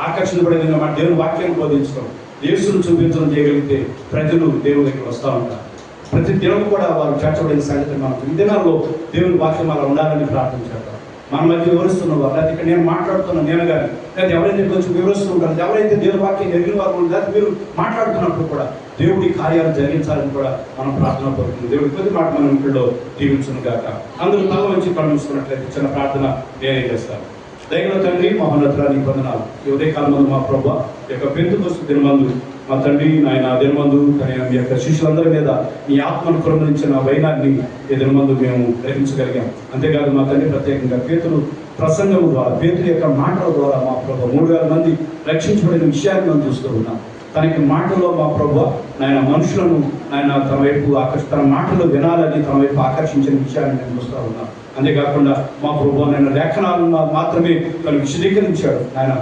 ఆకర్షించబడే విధంగా మన దేవుని వాక్యాన్ని బోధించడం, యేసును చూపించడం చేయగలిగితే ప్రజలు దేవుని దగ్గర వస్తూ ఉంటారు. ప్రతి దినం కూడా వారు చేర్చబడిన సంగతి మనకు ఈ దినాల్లో దేవుని వాక్యం అలా ఉండాలని ప్రార్థన చేద్దాం. మన మధ్య వివరిస్తున్న వారు, లేకపోతే ఇక్కడ నేను మాట్లాడుతున్నా నేను కానీ, లేదా ఎవరైతే కొంచెం వివరిస్తూ ఉంటారు, ఎవరైతే దేవుని వాక్యం ఎరిగిన వారు, లేదా మీరు మాట్లాడుతున్నప్పుడు కూడా దేవుడి కార్యాలు జరిగించాలని కూడా మనం ప్రార్థన కోరుతుంది. దేవుడి కొద్ది మాట మనం ఇంట్లో దీవించును గాక. అందరూ తల వచ్చి కళ్ళు మూసుకున్నట్లయితే చిన్న ప్రార్థన నేనే చేస్తాను. దయగల తండ్రి, మహోన్నతుడా నీకు వందనాలు. ఈ ఉదయకాలం మా ప్రభువా యొక్క పెంతెకొస్తు దినమందు మా తండ్రి నాయన దినమందు మీ యొక్క శిష్యులందరి మీద మీ ఆత్మను కురమరించిన వైనాన్ని ఈ దినమందు మేము గ్రహించగలిగాం. అంతేకాదు మా తండ్రి ప్రత్యేకంగా పేతురు ప్రసంగం ద్వారా, పేతురు యొక్క మాటల ద్వారా మా ప్రభు 3000 మంది రక్షించబడిన విషయాన్ని మనం చూస్తూ ఉన్నాం. తనకి మాటలో మా ప్రభు నాయన మనుషులను నాయన తన వైపు తన మాటలు వినాలని తన వైపు ఆకర్షించిన విషయాన్ని నేను చూస్తూ ఉన్నాం. అంతేకాకుండా మా ప్రభు నాయన లేఖనాలను మాత్రమే తను విశదీకరించాడు. ఆయన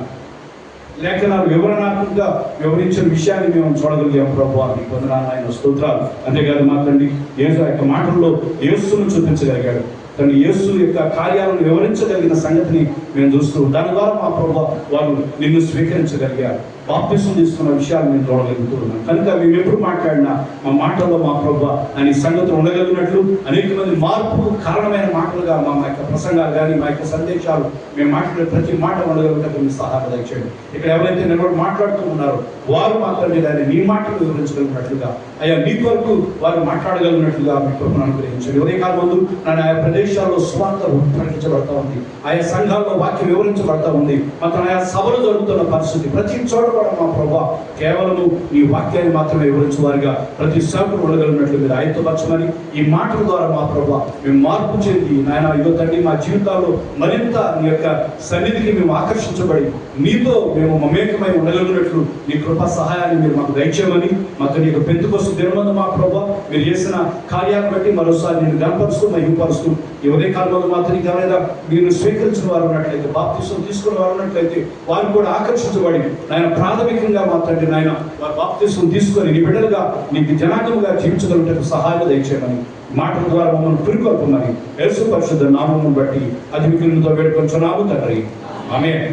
లేఖనాలు వివరణాత్మకంగా వివరించిన విషయాన్ని మేము చూడగలిగాం. ప్రభు నీకు వందనాలు నాయన, స్తోత్రాలు. అంతేకాదు మా తండ్రి యేసు యొక్క మాటల్లో యేసును చూపించగలిగాడు. తను యేసు యొక్క కార్యాలను వివరించగలిగిన సంగతిని మేము చూస్తూ దాని ద్వారా మా ప్రభు వారు నిన్ను స్వీకరించగలిగారు. బాప్తిసం తీసుకున్న విషయాలు మేము చూడగలుగుతూ ఉన్నాం. కనుక మేము ఎప్పుడు మాట్లాడినా మా మాటల్లో మా ప్రభు అని సంగతులు ఉండగలిగినట్లు అనేక మంది మార్పు కారణమైన మాటలుగా మా యొక్క ప్రసంగాలు కానీ మా యొక్క సందేశాలు మేము మాట్లాడే ప్రతి మాట ఉండగలిగినట్టు మీ సహాయం దయచేయండి. ఇక్కడ ఎవరైతే నిలబడి మాట్లాడుతూ ఉన్నారో వారు మాత్రమే దాన్ని నీ మాటలు వివరించగలిగినట్లుగా, అయ్యా నీ కొరకు వారు మాట్లాడగలిగినట్లుగా మీ కృపను అనుగ్రహించండి. ఉదయకాలం ముందు నన్ను ఆయా ప్రదేశాల్లో స్వార్థ ప్రకటించబడతా ఉంది, ఆయా సంఘాల్లో వాక్యం వివరించబడతా ఉంది. మొత్తం ఆయా సభలు జరుగుతున్న పరిస్థితి ప్రతి చోట కూడా మా ప్రభా కేవలము ఈ వాక్యాన్ని మాత్రమే వివరించేవారుగా ప్రతి సేవకుడు ఉండగలిగినట్లు మీరు ఆయత్తపరచమని ఈ మాటల ద్వారా మా ప్రభా మేము మార్పు చెంది నాయన ఇదో తండ్రి మా జీవితాల్లో మరింత నీ యొక్క సన్నిధికి మేము ఆకర్షించబడి నీతో మేము మమేకమై ఉండగలిగినట్లు నీ కృపా సహాయాన్ని మీరు మాకు దయచేయమని, మాకు నీ యొక్క పెంతెకొస్తు దినమందు మా ప్రభా మీరు చేసిన కార్యాన్ని బట్టి మరోసారి నేను గణపరుస్తూ మహిమపరుస్తూ ఈ ఉదయకాలంలో మాత్రం ఎవరైనా మీరు స్వీకరించిన వారు ఉన్నట్లయితే, బాప్తిసం తీసుకున్న వారు ఉన్నట్లయితే వారు కూడా ఆకర్షించబడి నాయన ప్రాథమికంగా మా తండ్రి నాయన వారు బాప్తిసం తీసుకొని నీ బిడ్డలుగా నీకు జనాంగముగా జీవించగలిగినట్టు సహాయం దయచేయమని మాటల ద్వారా మమ్మల్ని పురికొల్పమని యేసు పరిశుద్ధ నామమును బట్టి అధికారులతో వేడుకొంచున్నాము తండ్రి. ఆమేన్.